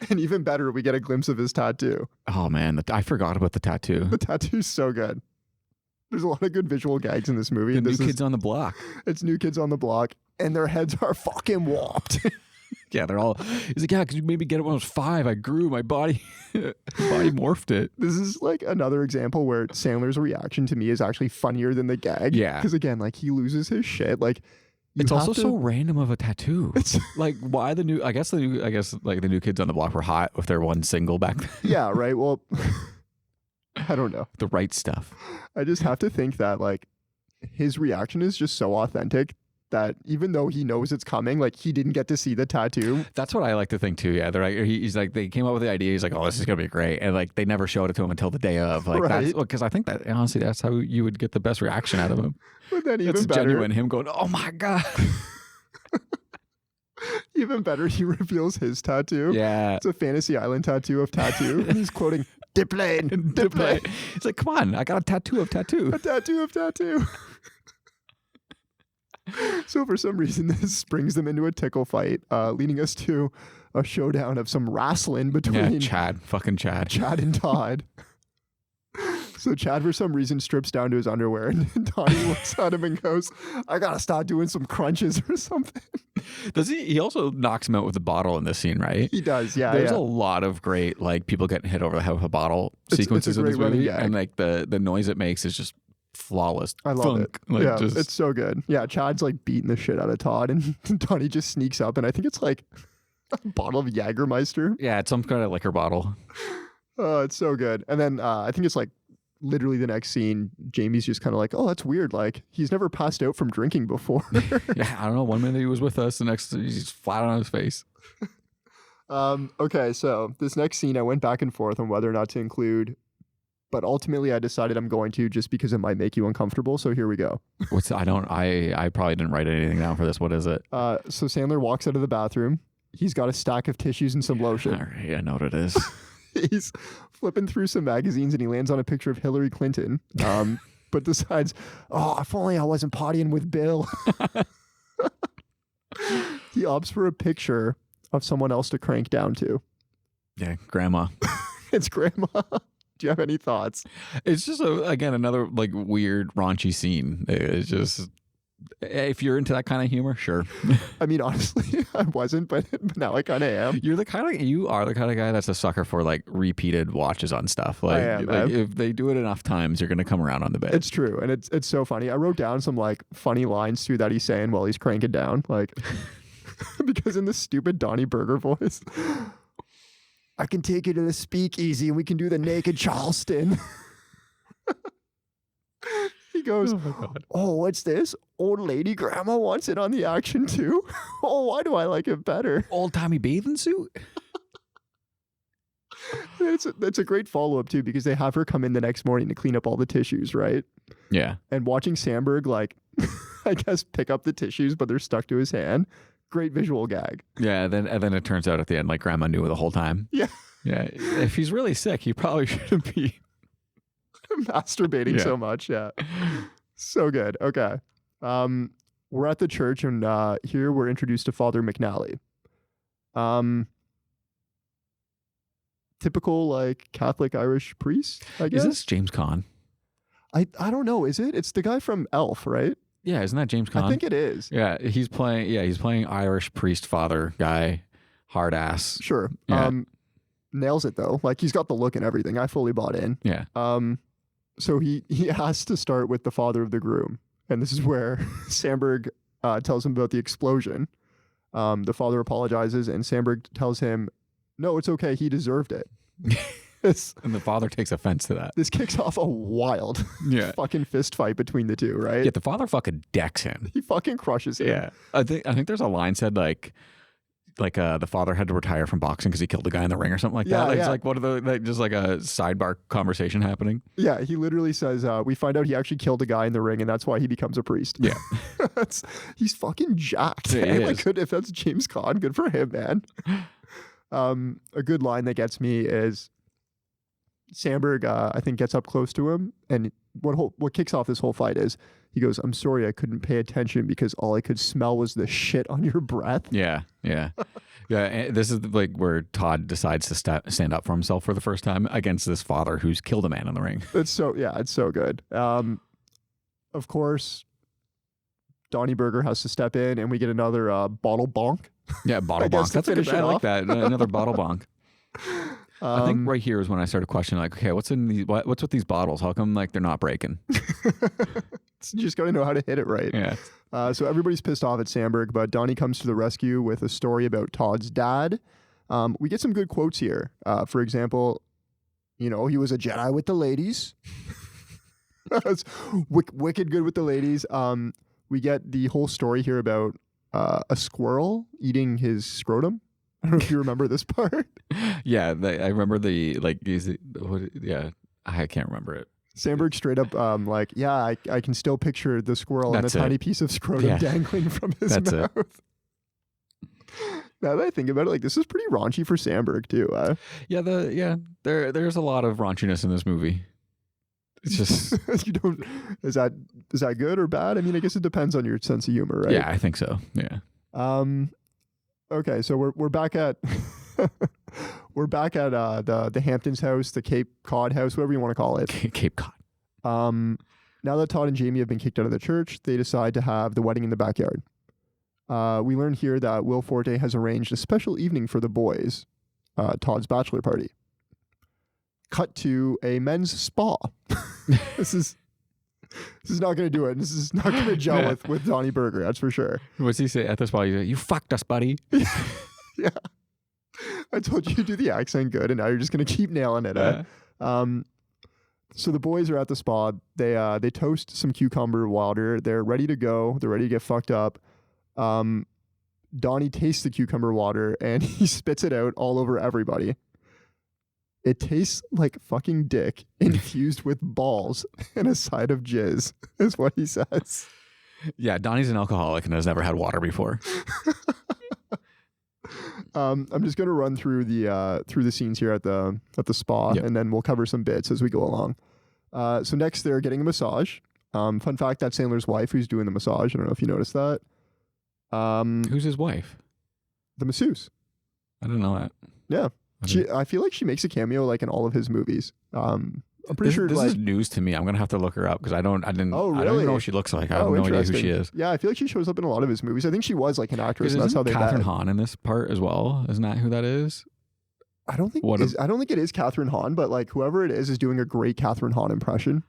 And even better, we get a glimpse of his tattoo.
Oh man, I forgot about the tattoo.
The tattoo's so good. There's a lot of good visual gags in this movie.
The New Kids on the Block.
It's New Kids on the Block, and their heads are fucking whopped.
Yeah, they're all. He's like, yeah, because you made me get it when I was 5. I grew my body, morphed it.
This is like another example where Sandler's reaction to me is actually funnier than the gag.
Yeah,
because again, like he loses his shit. Like
it's also so random of a tattoo. It's like why the new? I guess like the New Kids on the Block were hot with their one single back then.
Yeah, right. Well, I don't know.
The right stuff.
I just have to think that like his reaction is just so authentic that even though he knows it's coming, like he didn't get to see the tattoo.
That's what I like to think too. Yeah, they're like he's like they came up with the idea. He's like, oh, this is gonna be great, and like they never showed it to him until the day of. Like that's because I think that honestly that's how you would get the best reaction out of him.
But then even
it's
better,
genuine. Him going, oh my god.
Even better, he reveals his tattoo.
Yeah,
it's a Fantasy Island tattoo of tattoo, and he's quoting Dipplane, Dipplane.
It's like, come on, I got a tattoo of tattoo.
A tattoo of tattoo. So for some reason, this brings them into a tickle fight, leading us to a showdown of some wrestling between
Chad
and Todd. So Chad, for some reason, strips down to his underwear, and Donnie looks at him and goes, "I gotta start doing some crunches or something."
Does he? He also knocks him out with the bottle in this scene, right?
He does. Yeah.
There's a lot of great like people getting hit over the head with a bottle sequences in this movie, and like the noise it makes is just flawless.
I love it.
Like,
yeah, it's so good. Yeah, Chad's like beating the shit out of Todd, and Donnie just sneaks up, and I think it's like a bottle of Jägermeister.
Yeah, it's some kind of liquor bottle.
Oh, it's so good. And then I think it's like literally the next scene, Jamie's just kind of like, oh, that's weird. Like he's never passed out from drinking before.
Yeah, I don't know. One minute he was with us, the next he's flat on his face.
Okay, so this next scene, I went back and forth on whether or not to include, but ultimately I decided I'm going to just because it might make you uncomfortable. So here we go.
I probably didn't write anything down for this. What is it?
So Sandler walks out of the bathroom. He's got a stack of tissues and some lotion.
All right, I know what it is.
He's flipping through some magazines and he lands on a picture of Hillary Clinton. But decides, oh, if only I wasn't partying with Bill. He opts for a picture of someone else to crank down to.
Yeah, grandma.
It's grandma. Do you have any thoughts?
It's just again another like weird raunchy scene. It's just If you're into that kind of humor, sure.
I mean, honestly, I wasn't, but now I kind of am.
You are the kind of guy that's a sucker for like repeated watches on stuff. Like,
I am,
like if they do it enough times, you're gonna come around on the bit.
It's true, and it's so funny. I wrote down some like funny lines too that he's saying while he's cranking down, like because in the stupid Donnie Burger voice, I can take you to the speakeasy and we can do the naked Charleston. He goes, oh, what's this? Old lady grandma wants in on the action too? Oh, why do I like it better?
Old-timey bathing suit?
It's a great follow-up too, because they have her come in the next morning to clean up all the tissues, right?
Yeah.
And watching Samberg, like, I guess, pick up the tissues, but they're stuck to his hand. Great visual gag.
Yeah, and then it turns out at the end, like, grandma knew the whole time.
Yeah.
Yeah. If he's really sick, he probably shouldn't be
masturbating so much. Yeah. So good. Okay. We're at the church, and here we're introduced to Father McNally. Typical like Catholic Irish priest, I guess.
Is this James Caan?
I don't know. Is it? It's the guy from Elf, right?
Yeah, isn't that James Caan?
I think it is.
Yeah, he's playing Irish priest father guy, hard ass.
Sure.
Yeah.
Nails it though. Like he's got the look and everything. I fully bought in.
Yeah.
So he has to start with the father of the groom, and this is where Samberg tells him about the explosion. The father apologizes, and Samberg tells him, "No, it's okay. He deserved it."
And the father takes offense to that.
This kicks off a wild fucking fist fight between the two, right?
Yeah, the father fucking decks him.
He fucking crushes him.
Yeah. I think there's a line said like the father had to retire from boxing because he killed a guy in the ring or something like that. Like, it's like one of the like just like a sidebar conversation happening.
Yeah, he literally says, we find out he actually killed a guy in the ring, and that's why he becomes a priest.
Yeah.
He's fucking jacked.
Yeah, he
like, good, if that's James Caan, good for him, man. A good line that gets me is Samberg, I think, gets up close to him, and what kicks off this whole fight is he goes, "I'm sorry, I couldn't pay attention because all I could smell was the shit on your breath." Yeah. And
this is like where Todd decides to stand up for himself for the first time against this father who's killed a man in the ring.
It's so good. Of course, Donnie Burger has to step in, and we get another bottle bonk.
Yeah, bottle bonk. That's good. I like that. Another bottle bonk. I think right here is when I started questioning, like, okay, what's with these bottles? How come like they're not breaking?
You just got to know how to hit it right.
Yeah.
So everybody's pissed off at Samberg, but Donnie comes to the rescue with a story about Todd's dad. We get some good quotes here. For example, he was a Jedi with the ladies. That's wicked good with the ladies. We get the whole story here about a squirrel eating his scrotum. I don't know if you remember this part.
Yeah, I remember I can't remember it.
Samberg straight up I can still picture the squirrel and the tiny piece of scrotum dangling from his mouth. Now that I think about it, like, this is pretty raunchy for Samberg too.
There's a lot of raunchiness in this movie. It's just
is that good or bad? I mean, I guess it depends on your sense of humor, right?
Yeah, I think so. Yeah.
Okay, so we're back at the Hamptons house, the Cape Cod house, whatever you want to call it.
Cape Cod.
Now that Todd and Jamie have been kicked out of the church, they decide to have the wedding in the backyard. We learn here that Will Forte has arranged a special evening for the boys, Todd's bachelor party. Cut to a men's spa. This is not going to do it. This is not going to gel with Donnie Burger, that's for sure.
What's he say at the spa? He's like, "You fucked us, buddy."
Yeah. I told you to do the accent good, and now you're just going to keep nailing it. So the boys are at the spa. They toast some cucumber water. They're ready to go. They're ready to get fucked up. Donnie tastes the cucumber water, and he spits it out all over everybody. It tastes like fucking dick infused with balls and a side of jizz, is what he says.
Yeah, Donnie's an alcoholic and has never had water before.
I'm just gonna run through the scenes here at the spa, and then we'll cover some bits as we go along. So next, they're getting a massage. Fun fact: that's Sandler's wife who's doing the massage. I don't know if you noticed that.
Who's his wife?
The masseuse.
I didn't know that.
Yeah. I feel like she makes a cameo like in all of his movies. I'm pretty sure
this
like
is news to me. I'm gonna have to look her up because I don't even know what she looks like. I have no idea who she is.
Yeah, I feel like she shows up in a lot of his movies. I think she was like an actress, and that's how they
Catherine
met.
Hahn in this part as well. Isn't that who that is?
I don't think it is Catherine Hahn, but like whoever it is doing a great Catherine Hahn impression.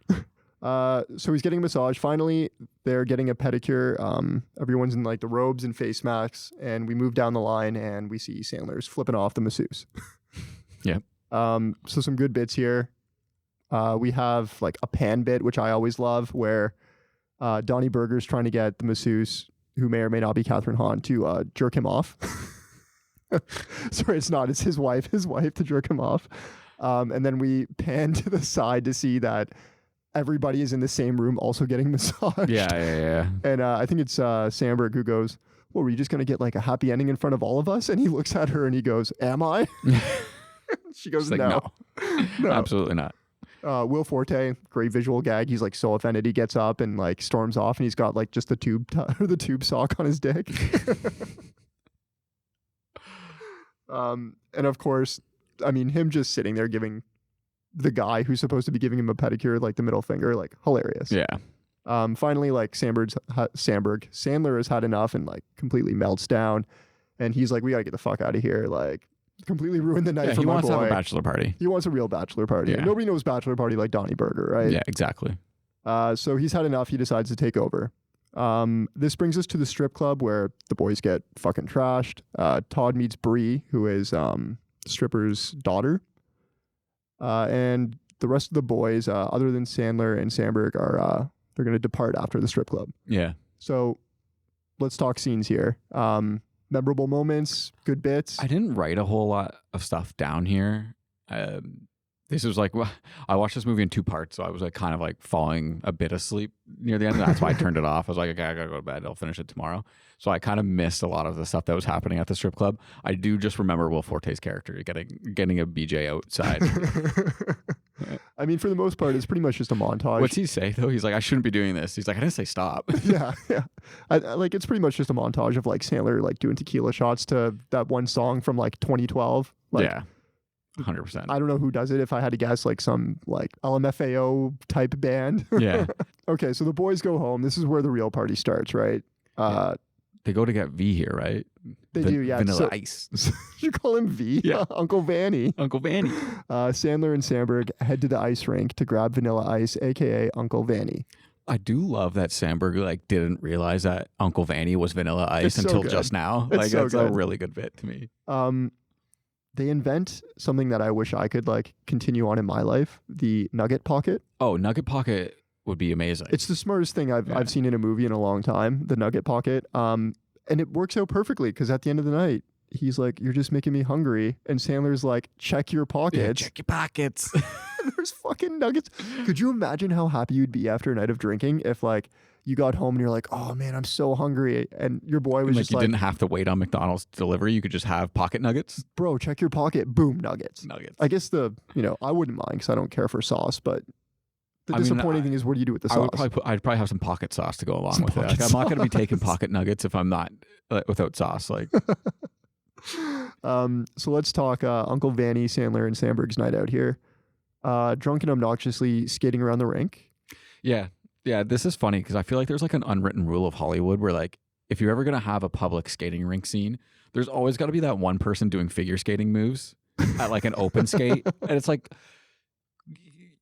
So he's getting a massage. Finally, they're getting a pedicure. Everyone's in like the robes and face masks, and we move down the line and we see Sandler's flipping off the masseuse.
Yeah.
So some good bits here. We have like a pan bit, which I always love, where Donnie Burger's trying to get the masseuse, who may or may not be Catherine Hahn, to jerk him off. Sorry, it's not. It's his wife to jerk him off. And then we pan to the side to see that everybody is in the same room also getting massaged.
Yeah.
And I think it's Samberg who goes, well, were you just going to get like a happy ending in front of all of us? And he looks at her and he goes, am I? She goes,
like,
no.
Absolutely not.
Will Forte, great visual gag. He's like so offended. He gets up and like storms off and he's got like just the tube sock on his dick. And of course, I mean, him just sitting there giving the guy who's supposed to be giving him a pedicure like the middle finger, like hilarious.
Yeah.
Finally, like Sandler has had enough and like completely melts down, and he's like, "We gotta get the fuck out of here!" Like, completely ruined the night for my boy.
He wants to have a bachelor party.
He wants a real bachelor party.
Yeah.
Nobody knows bachelor party like Donnie Burger, right?
Yeah, exactly.
So he's had enough. He decides to take over. This brings us to the strip club where the boys get fucking trashed. Todd meets Bree, who is stripper's daughter. And the rest of the boys, other than Sandler and Samberg, are they're going to depart after the strip club.
Yeah.
So let's talk scenes here. Memorable moments, good bits.
I didn't write a whole lot of stuff down here. This was like, I watched this movie in 2 parts, so I was like kind of like falling a bit asleep near the end. That's why I turned it off. I was like, okay, I gotta go to bed. I'll finish it tomorrow. So I kind of missed a lot of the stuff that was happening at the strip club. I do just remember Will Forte's character getting a BJ outside.
I mean, for the most part, it's pretty much just a montage.
What's he say though? He's like, I shouldn't be doing this. He's like, I didn't say stop.
Yeah. Like it's pretty much just a montage of like Sandler like doing tequila shots to that one song from like 2012. Like,
yeah. 100%.
I don't know who does it. If I had to guess, like some like LMFAO type band.
Yeah.
Okay, so the boys go home. This is where the real party starts, right?
They go to get V here, right?
They do, yeah.
Vanilla Ice.
You call him V?
Yeah.
Uncle Vanny.
Uncle Vanny.
Sandler and Samberg head to the ice rink to grab Vanilla Ice, aka Uncle Vanny.
I do love that Samberg like didn't realize that Uncle Vanny was Vanilla Ice until just now. Like that's a really good bit to me.
They invent something that I wish I could like continue on in my life, the nugget pocket.
Oh, nugget pocket would be amazing.
It's the smartest thing I've seen in a movie in a long time, the nugget pocket. And it works out perfectly because at the end of the night, he's like, "You're just making me hungry." And Sandler's like, "Check your pockets."
Yeah, check your pockets.
There's fucking nuggets. Could you imagine how happy you'd be after a night of drinking if like you got home and you're like, "Oh man, I'm so hungry," and your boy was just
you
like,
didn't have to wait on McDonald's delivery. You could just have pocket nuggets.
"Bro, check your pocket." Boom, nuggets. I guess I wouldn't mind because I don't care for sauce, but the disappointing thing is, what do you do with the sauce?
I'd probably have some pocket sauce to go along with it. Like, I'm not going to be taking pocket nuggets if I'm not without sauce. Like,
so let's talk Uncle Vanny, Sandler, and Samberg's night out here. Drunk and obnoxiously skating around the rink.
Yeah. This is funny because I feel like there's like an unwritten rule of Hollywood where like if you're ever going to have a public skating rink scene, there's always got to be that one person doing figure skating moves at like an open skate. And it's like,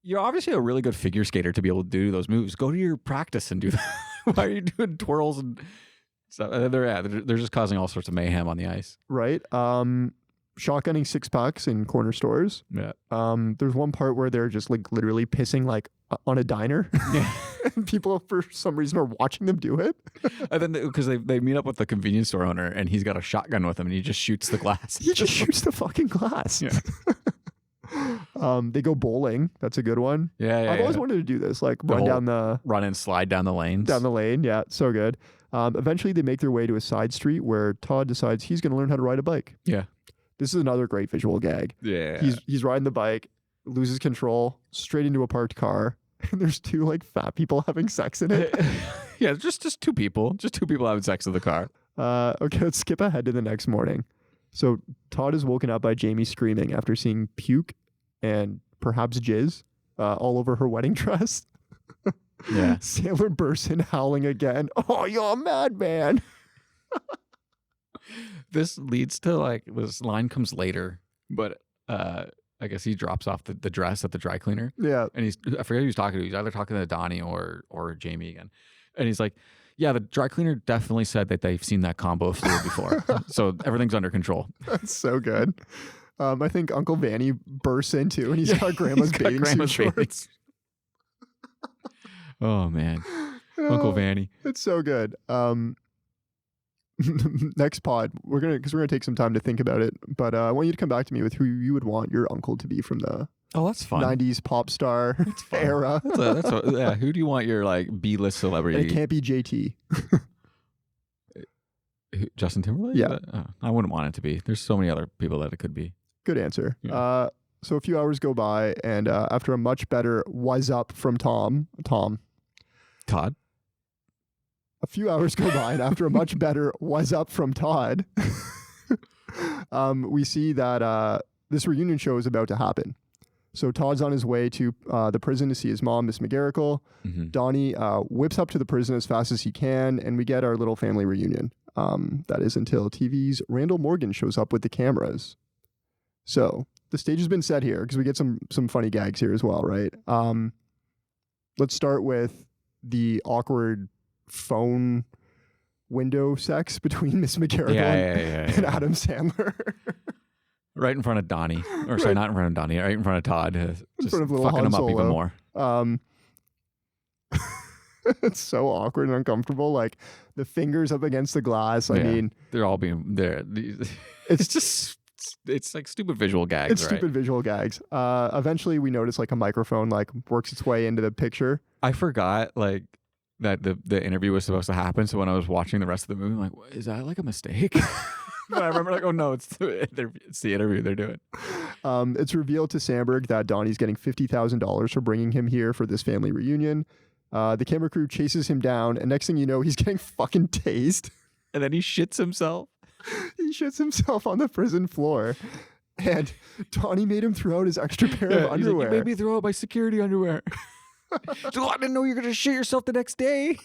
you're obviously a really good figure skater to be able to do those moves. Go to your practice and do that. Why are you doing twirls and stuff? They're just causing all sorts of mayhem on the ice. Right.
Shotgunning 6-packs in corner stores.
Yeah.
There's one part where they're just like literally pissing like on a diner.
Yeah.
And people for some reason are watching them do it.
And then because they meet up with the convenience store owner and he's got a shotgun with him and he just shoots the glass.
He just shoots the fucking glass.
Yeah.
They go bowling. That's a good one.
Yeah.
I've always wanted to do this, like run
and slide down the lanes.
Down the lane. Yeah. So good. Eventually they make their way to a side street where Todd decides he's going to learn how to ride a bike.
Yeah.
This is another great visual gag.
Yeah.
He's riding the bike, loses control, straight into a parked car, and there's 2 like fat people having sex in it.
Yeah, just 2 people. Just 2 people having sex in the car.
Okay, let's skip ahead to the next morning. So Todd is woken up by Jamie screaming after seeing puke and perhaps jizz. all over her wedding dress.
Yeah.
Sandler bursts in howling again. Oh, you're a madman.
This leads to like this line comes later, but I guess he drops off the dress at the dry cleaner.
Yeah.
And I forget who he's talking to. He's either talking to Donnie or Jamie again. And he's like, yeah, the dry cleaner definitely said that they've seen that combo of fluid before. So everything's under control.
That's so good. I think Uncle Vanny bursts into and he's got Grandma's bathing suit shorts.
Oh, man. Uncle Vanny.
It's so good. Next pod, we're gonna take some time to think about it, but I want you to come back to me with who you would want your uncle to be from the
that's fun
90s pop star era.
Yeah. Who do you want your like B-list celebrity?
And it can't be JT.
Justin Timberlake?
Yeah.
I wouldn't want it to be. There's so many other people that it could be.
Good answer.
Yeah.
So a few hours go by, and after a much better was up from Todd. A few hours go by, and after a much better was up from Todd, we see that this reunion show is about to happen. So Todd's on his way to the prison to see his mom, Miss McGarrigle.
Mm-hmm.
Donnie whips up to the prison as fast as he can, and we get our little family reunion. That is until TV's Randall Morgan shows up with the cameras. So the stage has been set here because we get some funny gags here as well, right? Let's start with the awkward phone window sex between Miss McGarrigle and Adam Sandler.
Right in front of Donnie. Or sorry, not in front of Donnie, right in front of Todd. Just
in front of little
fucking
Han
him up even
Solo.
more.
It's so awkward and uncomfortable. Like the fingers up against the glass. I mean,
they're all being there. It's just it's like stupid visual gags.
It's stupid visual gags. Eventually we notice like a microphone like works its way into the picture.
I forgot like that the interview was supposed to happen. So when I was watching the rest of the movie, I'm like, is that like a mistake? But I remember like, oh no, it's the interview they're doing.
It's revealed to Samberg that Donnie's getting $50,000 for bringing him here for this family reunion. The camera crew chases him down, and next thing you know, he's getting fucking tased.
And then he shits himself.
He shits himself on the prison floor. And Donnie made him throw out his extra pair of underwear.
Like, you made me throw out my security underwear. So I didn't know you were going to shit yourself the next day.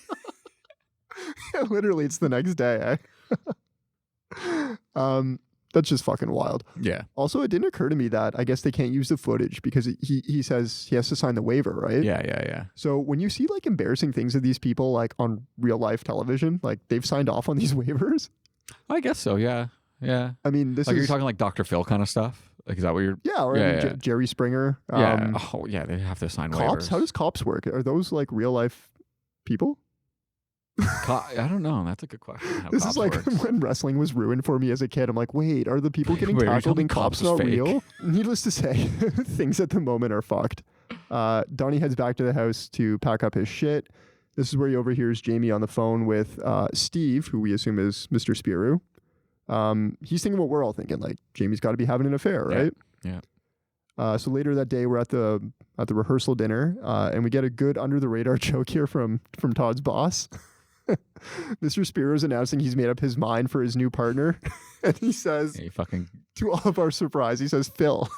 Yeah, literally, it's the next day. That's just fucking wild.
Yeah.
Also, it didn't occur to me that I guess they can't use the footage because he says he has to sign the waiver, right?
Yeah.
So when you see like embarrassing things of these people like on real life television, like they've signed off on these waivers.
I guess so. Yeah.
I mean, this
like
is
you're talking like Dr. Phil kind of stuff. Like, is that what you're?
Yeah. Or I mean, Jerry Springer.
Yeah. They have to sign
cops.
waivers.
How does cops work? Are those like real life people?
I don't know. That's a good question.
This is like when wrestling was ruined for me as a kid. I'm like, wait, are the people getting tackled in cops not real? Needless to say, things at the moment are fucked. Donnie heads back to the house to pack up his shit. This is where he overhears Jamie on the phone with Steve, who we assume is Mr. Spirou. He's thinking what we're all thinking, like Jamie's got to be having an affair, right?
Yeah.
So later that day, we're at the rehearsal dinner, and we get a good under the radar joke here from Todd's boss. Mr. Spiro's announcing he's made up his mind for his new partner, and he says, to all of our surprise, he says Phil,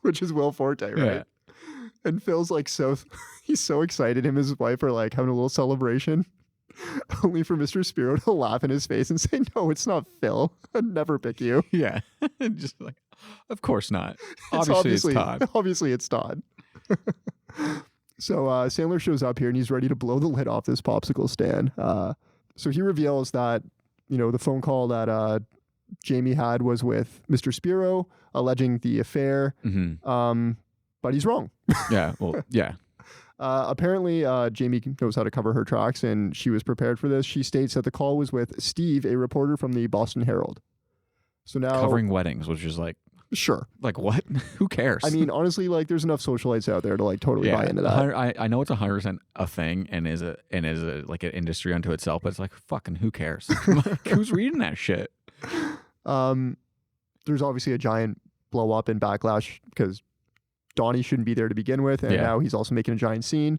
which is Will Forte, right? Yeah. And Phil's like he's so excited. Him and his wife are like having a little celebration, only for Mr. Spiro to laugh in his face and say, "No, it's not Phil. I'd never pick you."
Yeah, just like, of course not. Obviously, it's Todd.
Obviously, it's Todd. So Sandler shows up here and he's ready to blow the lid off this popsicle stand. So he reveals that, the phone call that Jamie had was with Mr. Spiro, alleging the affair.
Mm-hmm.
But he's wrong.
Yeah, well, yeah.
Apparently, Jamie knows how to cover her tracks, and she was prepared for this. She states that the call was with Steve, a reporter from the Boston Herald. So now
covering weddings, which is like,
sure,
like what? Who cares?
I mean, honestly, like there's enough socialites out there to like totally buy into that.
I know it's 100% a thing and is a like an industry unto itself, but it's like fucking who cares? Like, who's reading that shit?
There's obviously a giant blow up and backlash because Donnie shouldn't be there to begin with, and now he's also making a giant scene.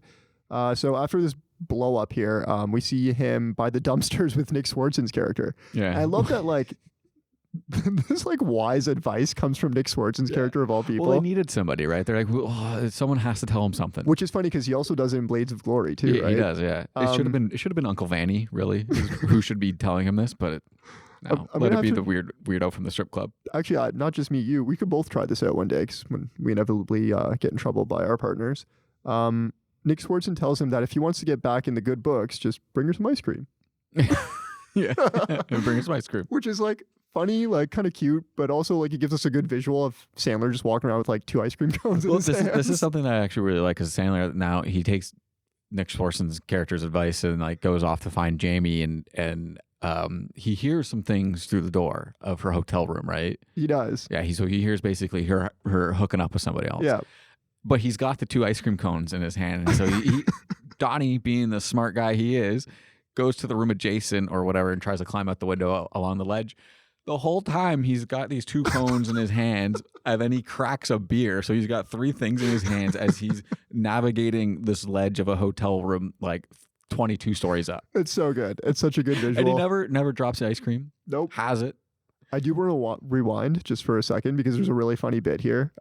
So after this blow up here, we see him by the dumpsters with Nick Swartzen's character.
Yeah,
and I love that like this like wise advice comes from Nick Swartzen's character of all people.
Well, they needed somebody, right? They're like, well, someone has to tell him something.
Which is funny because he also does it in Blades of Glory too, right?
He does, yeah. It should have been Uncle Vanny, really, who should be telling him this, but let it be the weirdo from the strip club.
Actually, not just me, you. We could both try this out one day because when we inevitably get in trouble by our partners. Nick Swartzen tells him that if he wants to get back in the good books, just bring her some ice cream.
Yeah, and bring us some ice cream.
Which is like funny, like kind of cute, but also like it gives us a good visual of Sandler just walking around with like 2 ice cream cones in his hands.
This is something that I actually really like because Sandler now he takes Nick Swartzen's character's advice and like goes off to find Jamie and he hears some things through the door of her hotel room, right?
He does.
Yeah, he hears basically her hooking up with somebody else.
Yeah.
But he's got the 2 ice cream cones in his hand, and so Donnie, being the smart guy he is, goes to the room adjacent or whatever and tries to climb out the window along the ledge. The whole time he's got these 2 cones in his hands, and then he cracks a beer. So he's got 3 things in his hands as he's navigating this ledge of a hotel room, like 22 stories up.
It's so good. It's such a good visual.
And he never drops the ice cream.
Nope.
Has it.
I do want to rewind just for a second because there's a really funny bit here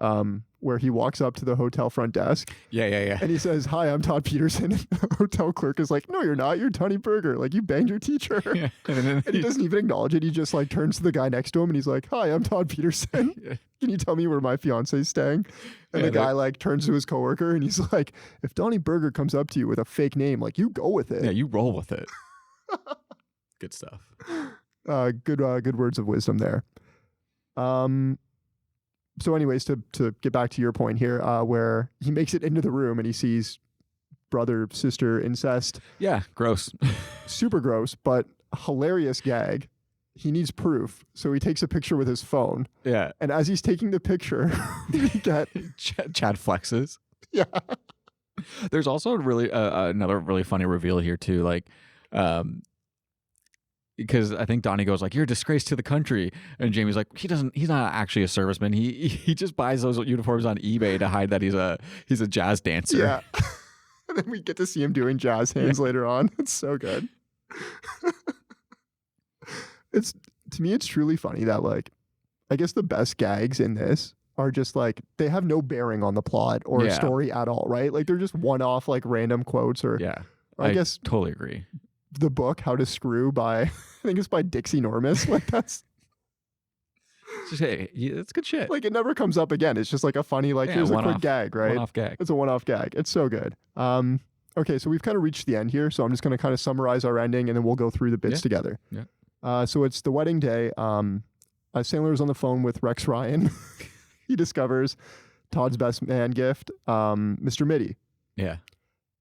where he walks up to the hotel front desk.
Yeah.
And he says, "Hi, I'm Todd Peterson." And the hotel clerk is like, "No, you're not. You're Tony Berger. Like, you banged your teacher."
Yeah.
And he doesn't even acknowledge it. He just like turns to the guy next to him and he's like, "Hi, I'm Todd Peterson. Can you tell me where my fiance's staying?" And the guy like turns to his coworker and he's like, "If Donnie Berger comes up to you with a fake name, like you go with it."
Yeah, you roll with it. Good stuff.
Good words of wisdom there. So anyways, to get back to your point here, where he makes it into the room and he sees brother, sister incest.
Yeah, gross.
Super gross, but hilarious gag. He needs proof, so he takes a picture with his phone.
Yeah.
And as he's taking the picture, we get
Chad flexes.
Yeah.
There's also really another really funny reveal here too, like because I think Donnie goes like, "You're a disgrace to the country," and Jamie's like, he's not actually a serviceman. He just buys those uniforms on eBay to hide that he's a jazz dancer.
Yeah. And then we get to see him doing jazz hands later on. It's so good. To me, it's truly funny that like, I guess the best gags in this are just like, they have no bearing on the plot or a story at all, right? Like they're just one-off like random quotes or I guess
totally agree.
The book How to Screw by I think it's by Dixie Normus. Like that's
just, hey, it's good shit.
Like it never comes up again. It's just like a funny like here's a quick gag, right?
One-off gag.
It's a one-off gag. It's so good. Okay, so we've kind of reached the end here, so I'm just going to kind of summarize our ending and then we'll go through the bits together.
Yeah.
So it's the wedding day. Sandler is on the phone with Rex Ryan. He discovers Todd's best man gift, Mr. Mitty.
Yeah.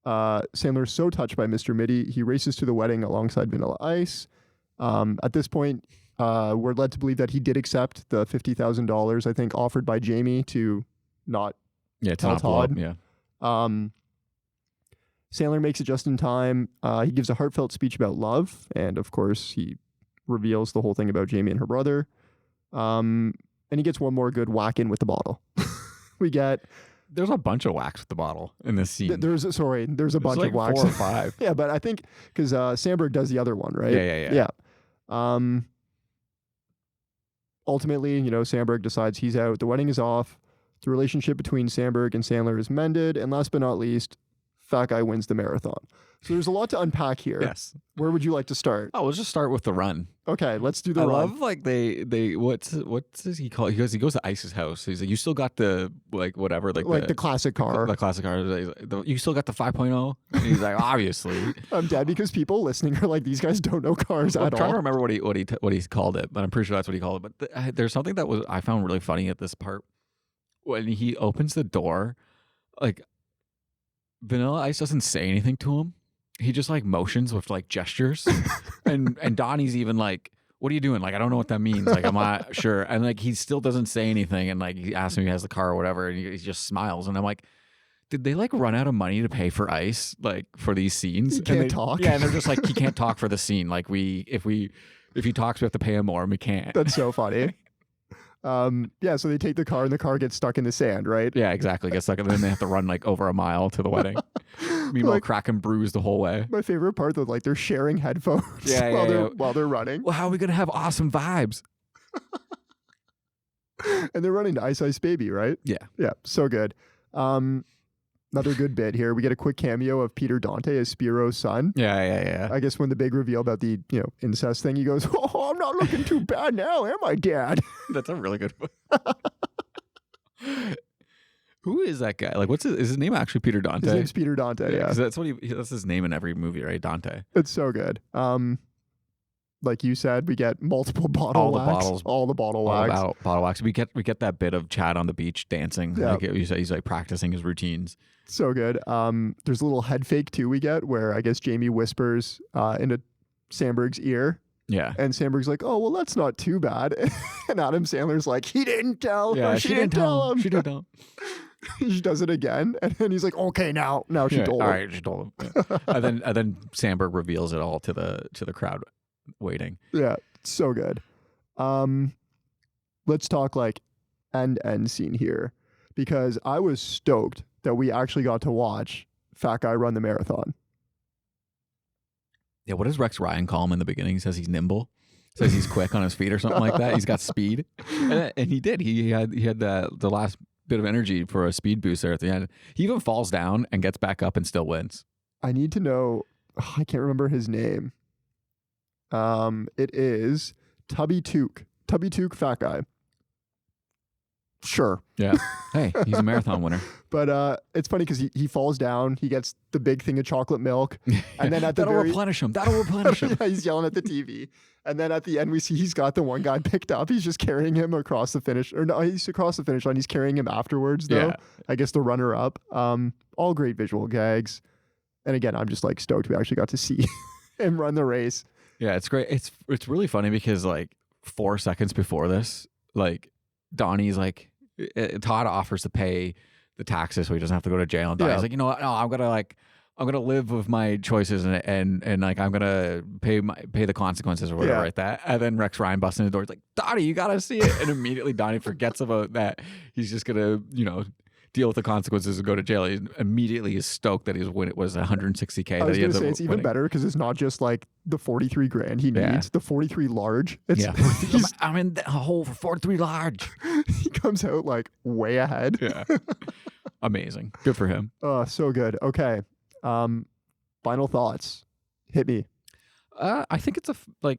Sandler is so touched by Mr. Mitty, he races to the wedding alongside Vanilla Ice. At this point, we're led to believe that he did accept the $50,000, I think, offered by Jamie to not tell Todd.
Yeah.
Sandler makes it just in time. He gives a heartfelt speech about love, and of course, he reveals the whole thing about Jamie and her brother. And he gets one more good whack in with the bottle.
There's a bunch of whacks with the bottle in this scene.
There's a bunch
like
of whacks.
4 or 5.
Yeah, but I think because Samberg does the other one, right?
Yeah.
Ultimately, Samberg decides he's out. The wedding is off. The relationship between Samberg and Sandler is mended. And last but not least, fat guy wins the marathon. So there's a lot to unpack here.
Yes.
Where would you like to start?
Oh, let's just start with the run.
Okay, let's do the run.
I love like they what's does he call it? He goes to Ice's house. He's like, "You still got the like whatever like
the classic car.
The classic car. You still got the 5.0?" And he's like, "Obviously."
I'm dead because people listening are like, these guys don't know cars at all.
I'm trying to remember what he called it, but I'm pretty sure that's what he called it. But there's something that I found really funny at this part when he opens the door, like Vanilla Ice doesn't say anything to him. He just like motions with like gestures and Donnie's even like, "What are you doing?" Like, "I don't know what that means." Like, "I'm not sure." And like, he still doesn't say anything. And like, he asks him if he has the car or whatever. And he just smiles. And I'm like, did they like run out of money to pay for Ice? Like for these scenes?
He can't talk.
Yeah. And they're just like, he can't talk for the scene. Like if he talks, we have to pay him more and we can't.
That's so funny. So they take the car and the car gets stuck in the sand, right?
Yeah, exactly. Gets stuck and then they have to run like over a mile to the wedding. Meanwhile,
Like,
crack and bruise the whole way.
My favorite part though, like they're sharing headphones while they're running.
Well, how are we gonna have awesome vibes?
And they're running to Ice Ice Baby, right?
Yeah.
Yeah, so good. Another good bit here. We get a quick cameo of Peter Dante as Spiro's son.
Yeah.
I guess when the big reveal about the incest thing, he goes, "Oh, I'm not looking too bad now, am I, Dad?"
That's a really good one. Who is that guy? Like, is his name actually Peter Dante?
His name's Peter Dante. Yeah,
'cause that's his name in every movie, right? Dante.
It's so good. Like you said, we get multiple bottle wax. All the bottle wax.
Bottle wax. We get that bit of Chad on the beach dancing.
Yeah.
Like he's like practicing his routines.
So good. There's a little head fake too we get where I guess Jamie whispers into Samberg's ear.
Yeah.
And Samberg's like, "Oh, well, that's not too bad." And Adam Sandler's like, "He didn't tell her. She didn't tell him.
She didn't tell him."
He does it again. And then he's like, "Okay, now she told him."
All right, she told him. Yeah. and then Samberg reveals it all to the crowd waiting.
Yeah, so good. Let's talk like end scene here because I was stoked that we actually got to watch Fat Guy run the marathon.
Yeah, what does Rex Ryan call him in the beginning? He says he's nimble. Says he's quick on his feet or something like that. He's got speed, and he did. He had the last bit of energy for a speed boost there at the end. He even falls down and gets back up and still wins.
I need to know. I can't remember his name. It is Tubby Took. Tubby Took, Fat Guy. Sure.
Yeah. Hey, he's a marathon winner.
But it's funny because he falls down. He gets the big thing of chocolate milk. And then at the
That'll replenish him.
Yeah, he's yelling at the TV. And then at the end, we see he's got the one guy picked up. He's just carrying him across the finish. Or no, he's across the finish line. He's carrying him afterwards, though.
Yeah.
I guess the runner-up. All great visual gags. And again, I'm just like stoked we actually got to see him run the race.
Yeah, it's great. It's really funny because like 4 seconds before this, like Donnie's like, Todd offers to pay the taxes so he doesn't have to go to jail. And Donnie's like, you know what? No, I'm gonna live with my choices and like I'm gonna pay the consequences or whatever like that. And then Rex Ryan busts in the door. He's like, Donnie, you gotta see it. And immediately Donnie forgets about that. He's just gonna deal with the consequences and go to jail. He immediately is stoked that it was $160K.
I was gonna say it's even better because it's not just like the 43 grand he needs, the 43 large.
I'm in the hole for 43 large.
He comes out like way ahead.
Yeah. Amazing. Good for him.
So good. Okay. Final thoughts. Hit me.
I think it's I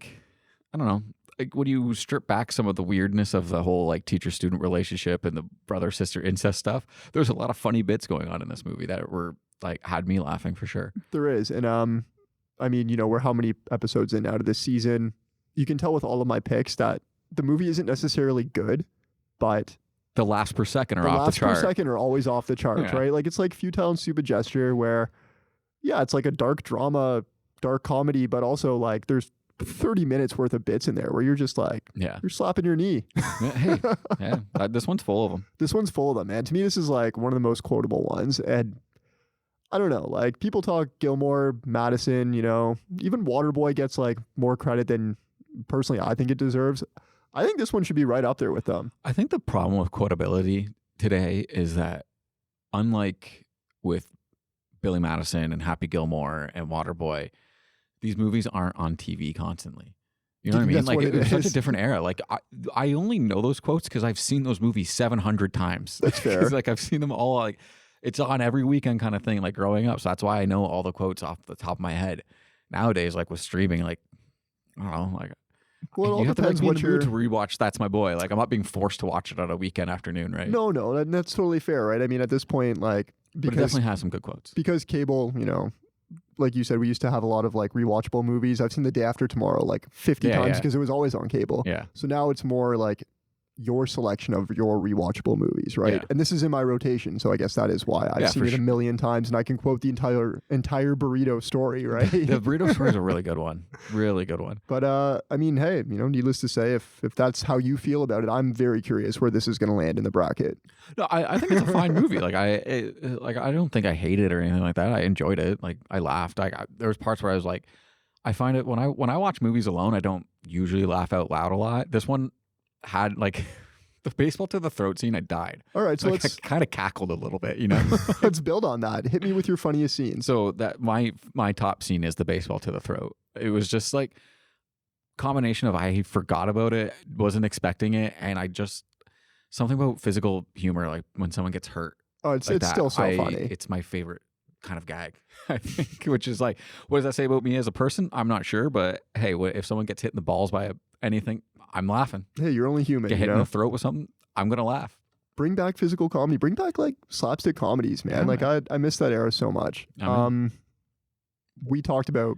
don't know. Like when you strip back some of the weirdness of the whole like teacher-student relationship and the brother-sister incest stuff, there's a lot of funny bits going on in this movie that were like had me laughing for sure.
There is. And I mean, we're how many episodes in out of this season? You can tell with all of my picks that the movie isn't necessarily good, but
the laughs per second are off the chart.
The laughs per second are always off the charts, right? Like it's like Futile and Stupid Gesture where, yeah, it's like a dark drama, dark comedy, but also like there's 30 minutes worth of bits in there where you're just like, you're slapping your knee.
This one's full of them.
This one's full of them, man. To me, this is like one of the most quotable ones. And I don't know, like people talk Gilmore, Madison, even Waterboy gets like more credit than personally I think it deserves. I think this one should be right up there with them.
I think the problem with quotability today is that unlike with Billy Madison and Happy Gilmore and Waterboy, these movies aren't on TV constantly. You know what I mean? Like it was such a different era. Like I only know those quotes because I've seen those movies 700 times.
That's fair.
Like I've seen them all. Like it's on every weekend kind of thing. Like growing up, so that's why I know all the quotes off the top of my head. Nowadays, like with streaming, like I don't know, like
well,
you have to be in the mood to rewatch That's My Boy. Like I'm not being forced to watch it on a weekend afternoon, right?
No, that's totally fair, right? I mean, at this point, like
but it definitely has some good quotes
because cable, like you said, we used to have a lot of like rewatchable movies. I've seen The Day After Tomorrow like 50 times because it was always on cable.
Yeah.
So now it's more like your selection of your rewatchable movies, right?
Yeah.
And this is in my rotation, so I guess that is why I've seen it a million times, and I can quote the entire burrito story, right?
The burrito story is a really good one, really good one.
But I mean, hey, needless to say, if that's how you feel about it, I'm very curious where this is going to land in the bracket.
No, I think it's a fine movie. Like I don't think I hate it or anything like that. I enjoyed it. Like I laughed. There was parts where I was like, I find it when I watch movies alone, I don't usually laugh out loud a lot. This one had like the baseball to the throat scene. I died.
All right, so
I kind of cackled a little bit.
Let's build on that. Hit me with your funniest scene.
So that my top scene is the baseball to the throat. It was just like combination of I forgot about it, wasn't expecting it, and something about physical humor, like when someone gets hurt.
Oh, it's
like
still so funny.
It's my favorite kind of gag, I think, which is like, what does that say about me as a person? I'm not sure, but hey, if someone gets hit in the balls by anything, I'm laughing.
Hey, you're only human.
Get hit in the throat with something, I'm going to laugh.
Bring back physical comedy. Bring back like slapstick comedies, man. I miss that era so much. We talked about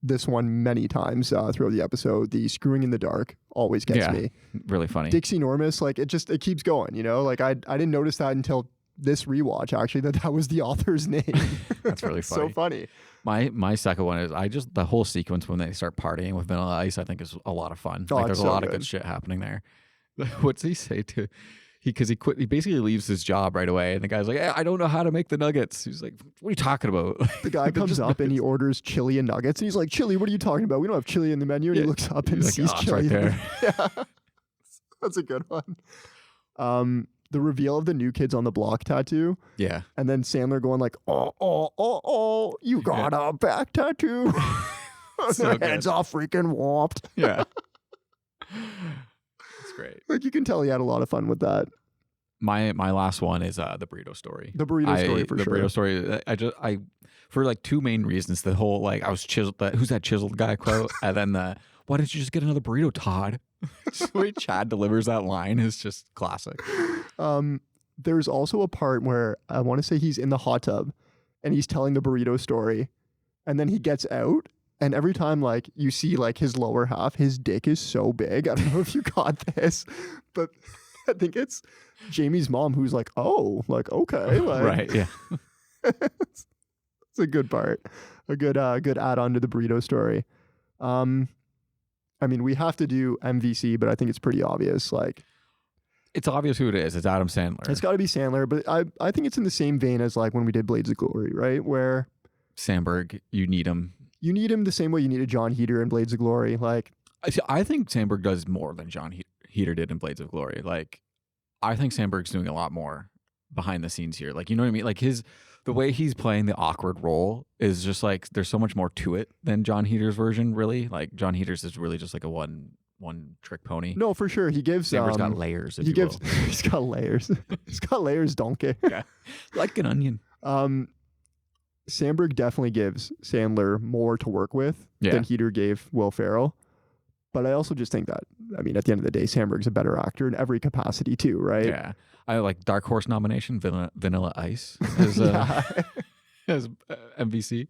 this one many times throughout the episode. The screwing in the dark always gets me.
Really funny.
Dixie Normus, like it keeps going, you know? Like I didn't notice that until this rewatch, actually, that was the author's name.
That's really funny.
So funny.
My second one is the whole sequence when they start partying with Vanilla Ice, I think is a lot of fun. Like there's a lot of good shit happening there. What's he say to he basically leaves his job right away, and the guy's like, hey, I don't know how to make the nuggets. He's like, what are you talking about?
The guy comes up and he orders chili and nuggets, and he's like, chili, what are you talking about? We don't have chili in the menu. And he looks up and sees chili
right there.
Yeah. That's a good one. The reveal of the New Kids on the Block tattoo.
Yeah.
And then Sandler going like, oh, you got a back tattoo.
So
Their heads all freaking warped.
Yeah. It's great.
Like you can tell he had a lot of fun with that.
My last one is the burrito story.
The burrito story for sure.
The burrito story. I for like two main reasons. The whole like I was chiseled. Who's that chiseled guy quote? And then why didn't you just get another burrito, Todd? The way Chad delivers that line is just classic.
There's also a part where I want to say he's in the hot tub and he's telling the burrito story, and then he gets out, and every time like you see like his lower half, his dick is so big. I don't know if you caught this, but I think it's Jamie's mom who's like, oh, like okay, like,
right, yeah.
It's a good part, a good add-on to the burrito story. I mean, we have to do MVC, but I think it's pretty obvious. Like,
it's obvious who it is. It's Adam Sandler.
It's got to be Sandler, but I think it's in the same vein as like when we did Blades of Glory, right? Where
Samberg, you need him.
You need him the same way you needed John Heater in Blades of Glory. Like,
I think Samberg does more than John Heater did in Blades of Glory. Like, I think Samberg's doing a lot more behind the scenes here. Like, you know what I mean? Like the way he's playing the awkward role is just like, there's so much more to it than John Heater's version, really. Like, John Heater's is really just like a one trick pony.
No, for sure. He gives
Samberg's got layers.
He's got layers. He's got layers, donkey.
Yeah. Like an onion.
Samberg definitely gives Sandler more to work with than Heater gave Will Ferrell. But I also just think that, I mean, at the end of the day, Samberg's a better actor in every capacity too, right?
Yeah. I like Dark Horse nomination, Vanilla Ice as MVC.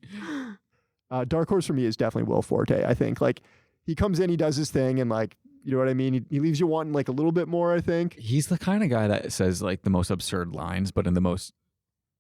Dark Horse for me is definitely Will Forte. I think like he comes in, he does his thing, and like, you know what I mean? He leaves you wanting like a little bit more, I think.
He's the kind of guy that says like the most absurd lines, but in the most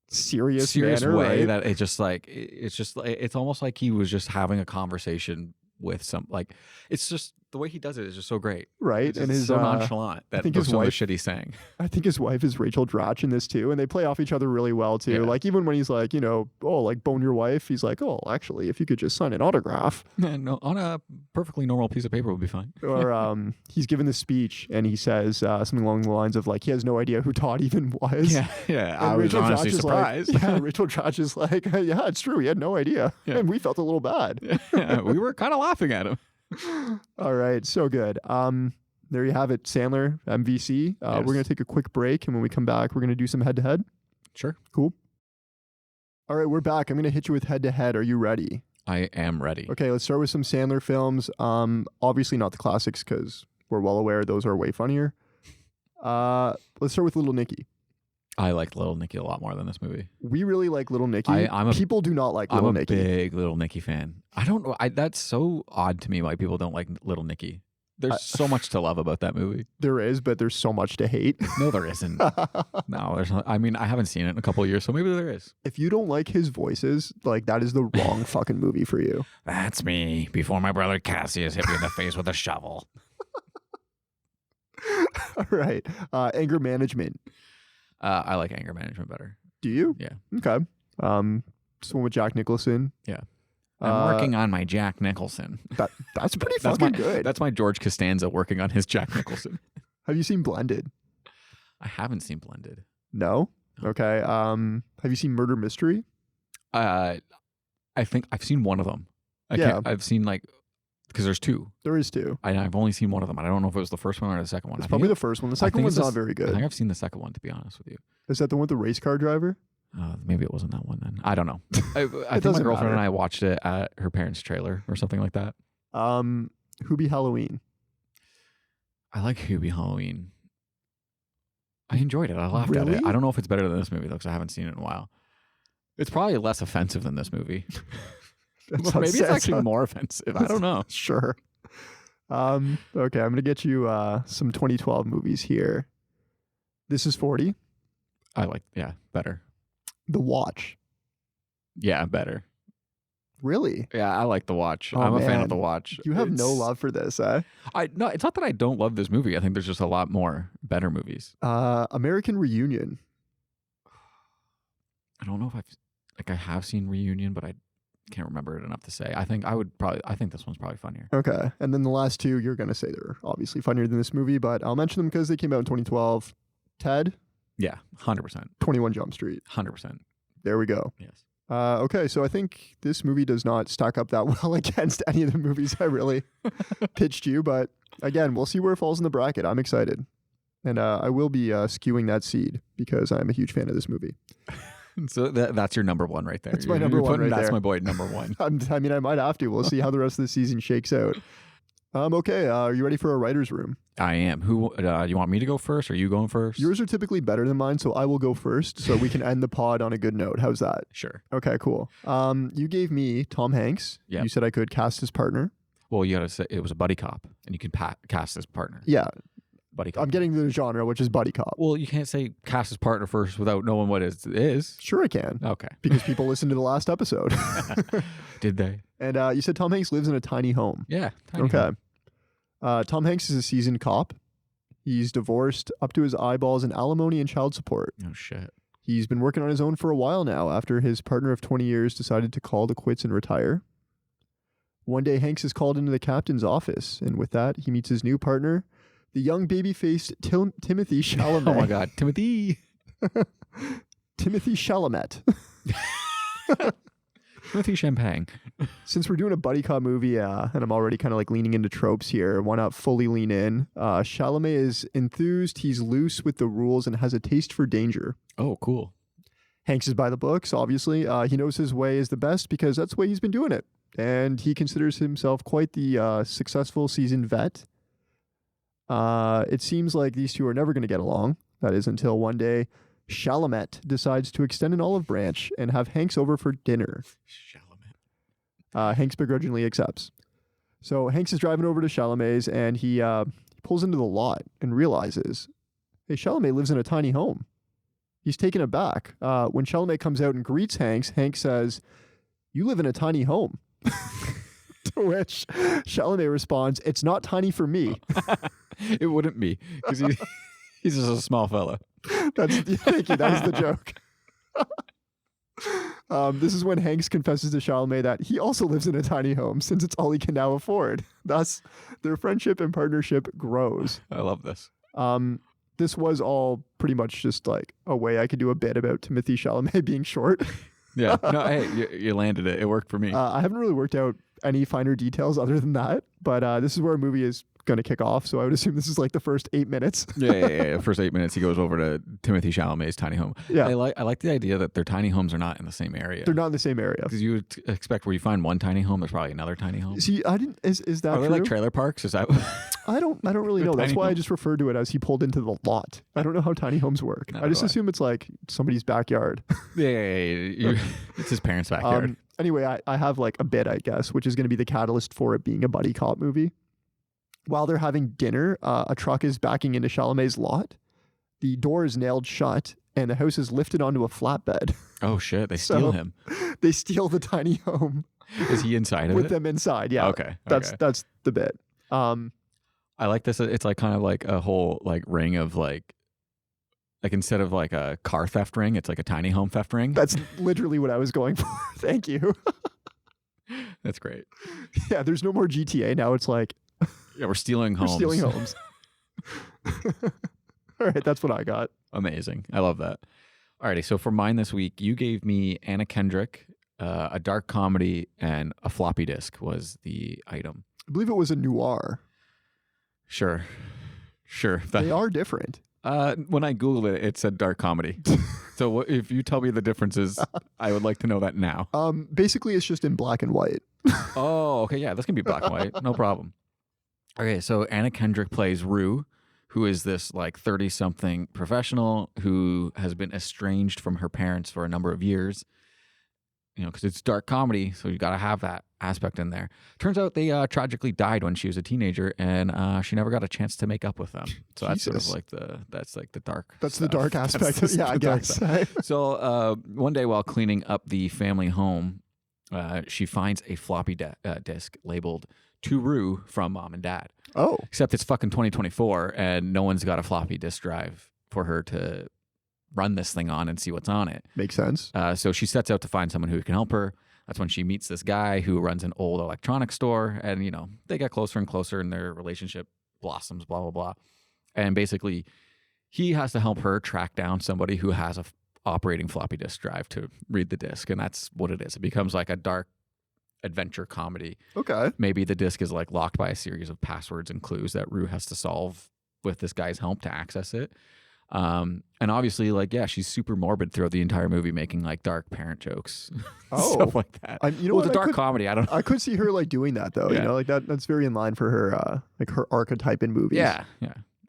serious
manner, way,
right?
that it's almost like he was just having a conversation with some, like, it's just the way he does it is just so great,
right?
And his so nonchalant that some of the shit he's saying.
I think his wife is Rachel Dratch in this too, and they play off each other really well too.
Yeah.
Like even when he's like, you know, oh, like bone your wife, he's like, oh, actually, if you could just sign an autograph,
no, on a perfectly normal piece of paper would be fine.
Or he's given this speech and he says something along the lines of like he has no idea who Todd even was.
Yeah. I was honestly surprised.
Like, Rachel Dratch is like, yeah, it's true, he had no idea, and we felt a little bad.
Yeah, we were kind of laughing at him.
All right, so good. There you have it, Sandler, MVC. We're going to take a quick break, and when we come back, we're going to do some head-to-head.
Sure.
Cool. All right, we're back. I'm going to hit you with head-to-head. Are you ready?
I am ready.
Okay, let's start with some Sandler films. Obviously not the classics, because we're well aware those are way funnier. Let's start with Little Nicky.
I like Little Nicky a lot more than this movie.
We really like Little Nicky. People do not like Little Nicky.
I'm a big Little Nicky fan. I don't know. That's so odd to me why people don't like Little Nicky. There's so much to love about that movie.
There is, but there's so much to hate.
No, there isn't. No, there's not. I mean, I haven't seen it in a couple of years, so maybe there is.
If you don't like his voices, like that is the wrong fucking movie for you.
That's me before my brother Cassius hit me in the face with a shovel.
All right. Anger Management.
I like Anger Management better.
Do you?
Yeah.
Okay. This one with Jack Nicholson.
Yeah. I'm working on my Jack Nicholson.
That's pretty fucking good.
That's my George Costanza working on his Jack Nicholson.
Have you seen Blended?
I haven't seen Blended.
No? Okay. Have you seen Murder Mystery?
I think I've seen one of them. I've seen like Because there's two.
There is two.
I've only seen one of them. I don't know if it was the first one or the second one.
It's probably the first one. The second one's not very
I
good.
think I've seen the second one, to be honest with you.
Is that the one with the race car driver?
Maybe it wasn't that one then. I don't know. I think my girlfriend and I watched it at her parents' trailer or something like that.
Hubie Halloween.
I like Hubie Halloween. I enjoyed it. I laughed at it. I don't know if it's better than this movie, though, because I haven't seen it in a while. It's probably less offensive than this movie. Maybe it's actually more offensive. I don't know.
Sure. Okay, I'm going to get you some 2012 movies here. This is 40.
Better.
The Watch.
Yeah, better.
Really?
Yeah, I like The Watch.
Oh,
I'm a fan of The Watch.
You have no love for this, eh?
No, it's not that I don't love this movie. I think there's just a lot more better movies.
American Reunion.
I don't know if I have seen Reunion, but I can't remember it enough to say. I think this one's probably funnier.
Okay. And then the last two, you're going to say they're obviously funnier than this movie, but I'll mention them because they came out in 2012. Ted.
Yeah, 100%.
21 Jump Street.
100%.
There we go.
Yes.
Okay, so I think this movie does not stack up that well against any of the movies I really pitched you, but again, we'll see where it falls in the bracket. I'm excited. And I will be skewing that seed because I'm a huge fan of this movie.
So that's your number one right there.
That's my number one right there.
That's my boy, number one.
I mean, I might have to. We'll see how the rest of the season shakes out. Okay, are you ready for a writer's room?
I am. Who you want me to go first? Or are you going first?
Yours are typically better than mine, so I will go first so we can end the pod on a good note. How's that?
Sure.
Okay, cool. You gave me Tom Hanks.
Yep.
You said I could cast his partner.
Well, you got to say it was a buddy cop, and you can cast his partner.
Yeah.
Buddy cop.
I'm getting to the genre, which is buddy cop.
Well, you can't say cast his partner first without knowing what it is.
Sure I can.
Okay.
Because people listened to the last episode.
Did they?
And you said Tom Hanks lives in a tiny home.
Yeah. Tiny
okay.
home.
Tom Hanks is a seasoned cop. He's divorced up to his eyeballs in alimony and child support.
Oh, shit.
He's been working on his own for a while now after his partner of 20 years decided to call it quits and retire. One day, Hanks is called into the captain's office, and with that, he meets his new partner, the young baby-faced Timothy Chalamet.
Oh, my God. Timothy.
Timothy Chalamet.
Timothy Champagne.
Since we're doing a buddy cop movie, and I'm already kind of like leaning into tropes here, why not fully lean in? Chalamet is enthused, he's loose with the rules, and has a taste for danger.
Oh, cool.
Hanks is by the books, obviously. He knows his way is the best because that's the way he's been doing it. And he considers himself quite the successful seasoned vet. It seems like these two are never going to get along. That is until one day, Chalamet decides to extend an olive branch and have Hanks over for dinner. Hanks begrudgingly accepts. So Hanks is driving over to Chalamet's and he pulls into the lot and realizes, hey, Chalamet lives in a tiny home. He's taken aback. When Chalamet comes out and greets Hanks, Hanks says, you live in a tiny home. To which Chalamet responds, it's not tiny for me.
It wouldn't be because he's just a small fella.
Thank you. That is the joke. This is when Hanks confesses to Chalamet that he also lives in a tiny home since it's all he can now afford. Thus, their friendship and partnership grows.
I love this.
This was all pretty much just like a way I could do a bit about Timothy Chalamet being short.
Yeah. No, hey, you landed it. It worked for me.
I haven't really worked out any finer details other than that, but this is where a movie is going to kick off, so I would assume this is like the first 8 minutes.
Yeah. First 8 minutes, he goes over to Timothy Chalamet's tiny home.
Yeah.
I like the idea that their tiny homes are not in the same area.
They're not in the same area.
Because you would expect where you find one tiny home, there's probably another tiny home.
See, I didn't. Is that
are they
true?
like trailer parks? Is that?
I don't really know. That's
Tiny
why I
home.
just referred to it as he pulled into the lot. I don't know how tiny homes work. I just assume it's like somebody's backyard.
Yeah. It's his parents' backyard.
Anyway, I have like a bit, I guess, which is going to be the catalyst for it being a buddy cop movie. While they're having dinner, a truck is backing into Chalamet's lot. The door is nailed shut, and the house is lifted onto a flatbed.
Oh, shit. They steal him.
They steal the tiny home.
Is he inside of
with
it?
them inside, yeah.
Okay.
That's the bit.
I like this. It's like kind of like a whole like ring of like instead of like a car theft ring, it's like a tiny home theft ring.
That's literally what I was going for. Thank you.
That's great.
Yeah, there's no more GTA. Now it's like...
Yeah, we're stealing homes.
We're stealing homes. All right, that's what I got.
Amazing. I love that. Alrighty, so for mine this week, you gave me Anna Kendrick, a dark comedy, and a floppy disk was the item.
I believe it was a noir.
Sure.
They are different.
When I Googled it, it said dark comedy. So if you tell me the differences, I would like to know that now.
Basically, it's just in black and white.
Oh, okay. Yeah, this can be black and white. No problem. Okay, so Anna Kendrick plays Rue, who is this like 30-something professional who has been estranged from her parents for a number of years. Because it's dark comedy, so you got to have that aspect in there. Turns out they tragically died when she was a teenager, and she never got a chance to make up with them. So that's sort of like the dark.
That's
stuff.
the dark aspect. I guess.
So one day while cleaning up the family home, she finds a floppy disk labeled "To Rue from Mom and Dad."
Oh,
except it's fucking 2024, and no one's got a floppy disk drive for her to run this thing on and see what's on it.
Makes sense.
So she sets out to find someone who can help her. That's when she meets this guy who runs an old electronics store, and they get closer and closer, and their relationship blossoms. Blah blah blah. And basically, he has to help her track down somebody who has a operating floppy disk drive to read the disk, and that's what it is. It becomes like a dark adventure comedy.
Okay.
Maybe the disk is like locked by a series of passwords and clues that Rue has to solve with this guy's help to access it. And obviously, she's super morbid throughout the entire movie, making like dark parent jokes, stuff like that. It's a dark comedy. I don't know.
I could see her like doing that though.
Yeah.
That's very in line for her, like her archetype in movies.
Yeah.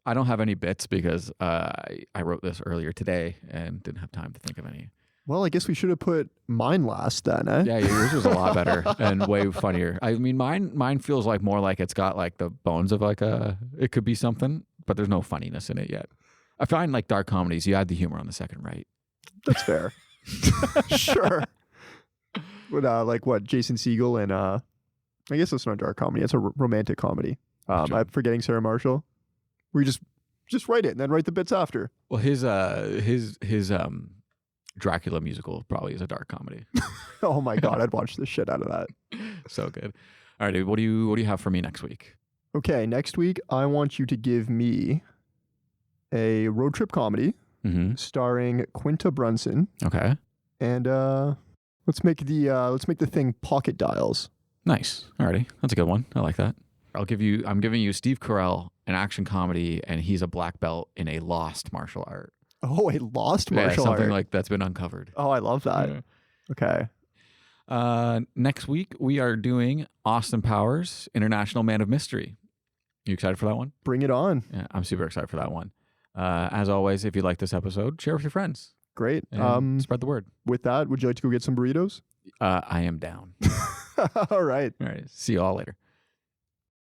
I don't have any bits because I wrote this earlier today and didn't have time to think of any.
Well, I guess we should have put mine last then, eh?
Yeah, yours was a lot better and way funnier. I mean, mine feels like more like it's got like the bones of like it could be something, but there's no funniness in it yet. I find like dark comedies, you add the humor on the second right.
That's fair. Sure. But like what, Jason Segel and I guess that's not a dark comedy. It's a romantic comedy. I'm forgetting Sarah Marshall. We just write it and then write the bits after.
Well, his Dracula musical probably is a dark comedy.
Oh my God, I'd watch the shit out of that.
So good. All right, dude, what do you have for me next week?
Okay, next week I want you to give me a road trip comedy starring Quinta Brunson.
Okay.
And let's make the thing Pocket Dials.
Nice. Alrighty. That's a good one. I like that. I'm giving you Steve Carell, an action comedy, and he's a black belt in a lost martial art.
Oh, a lost martial art.
Something like that's been uncovered.
Oh, I love that. Yeah.
Okay. Next week we are doing Austin Powers, International Man of Mystery. You excited for that one?
Bring it on.
Yeah, I'm super excited for that one. As always, if you like this episode, share with your friends.
Great.
And spread the word.
With that, would you like to go get some burritos?
I am down.
All right.
All right. See you all later.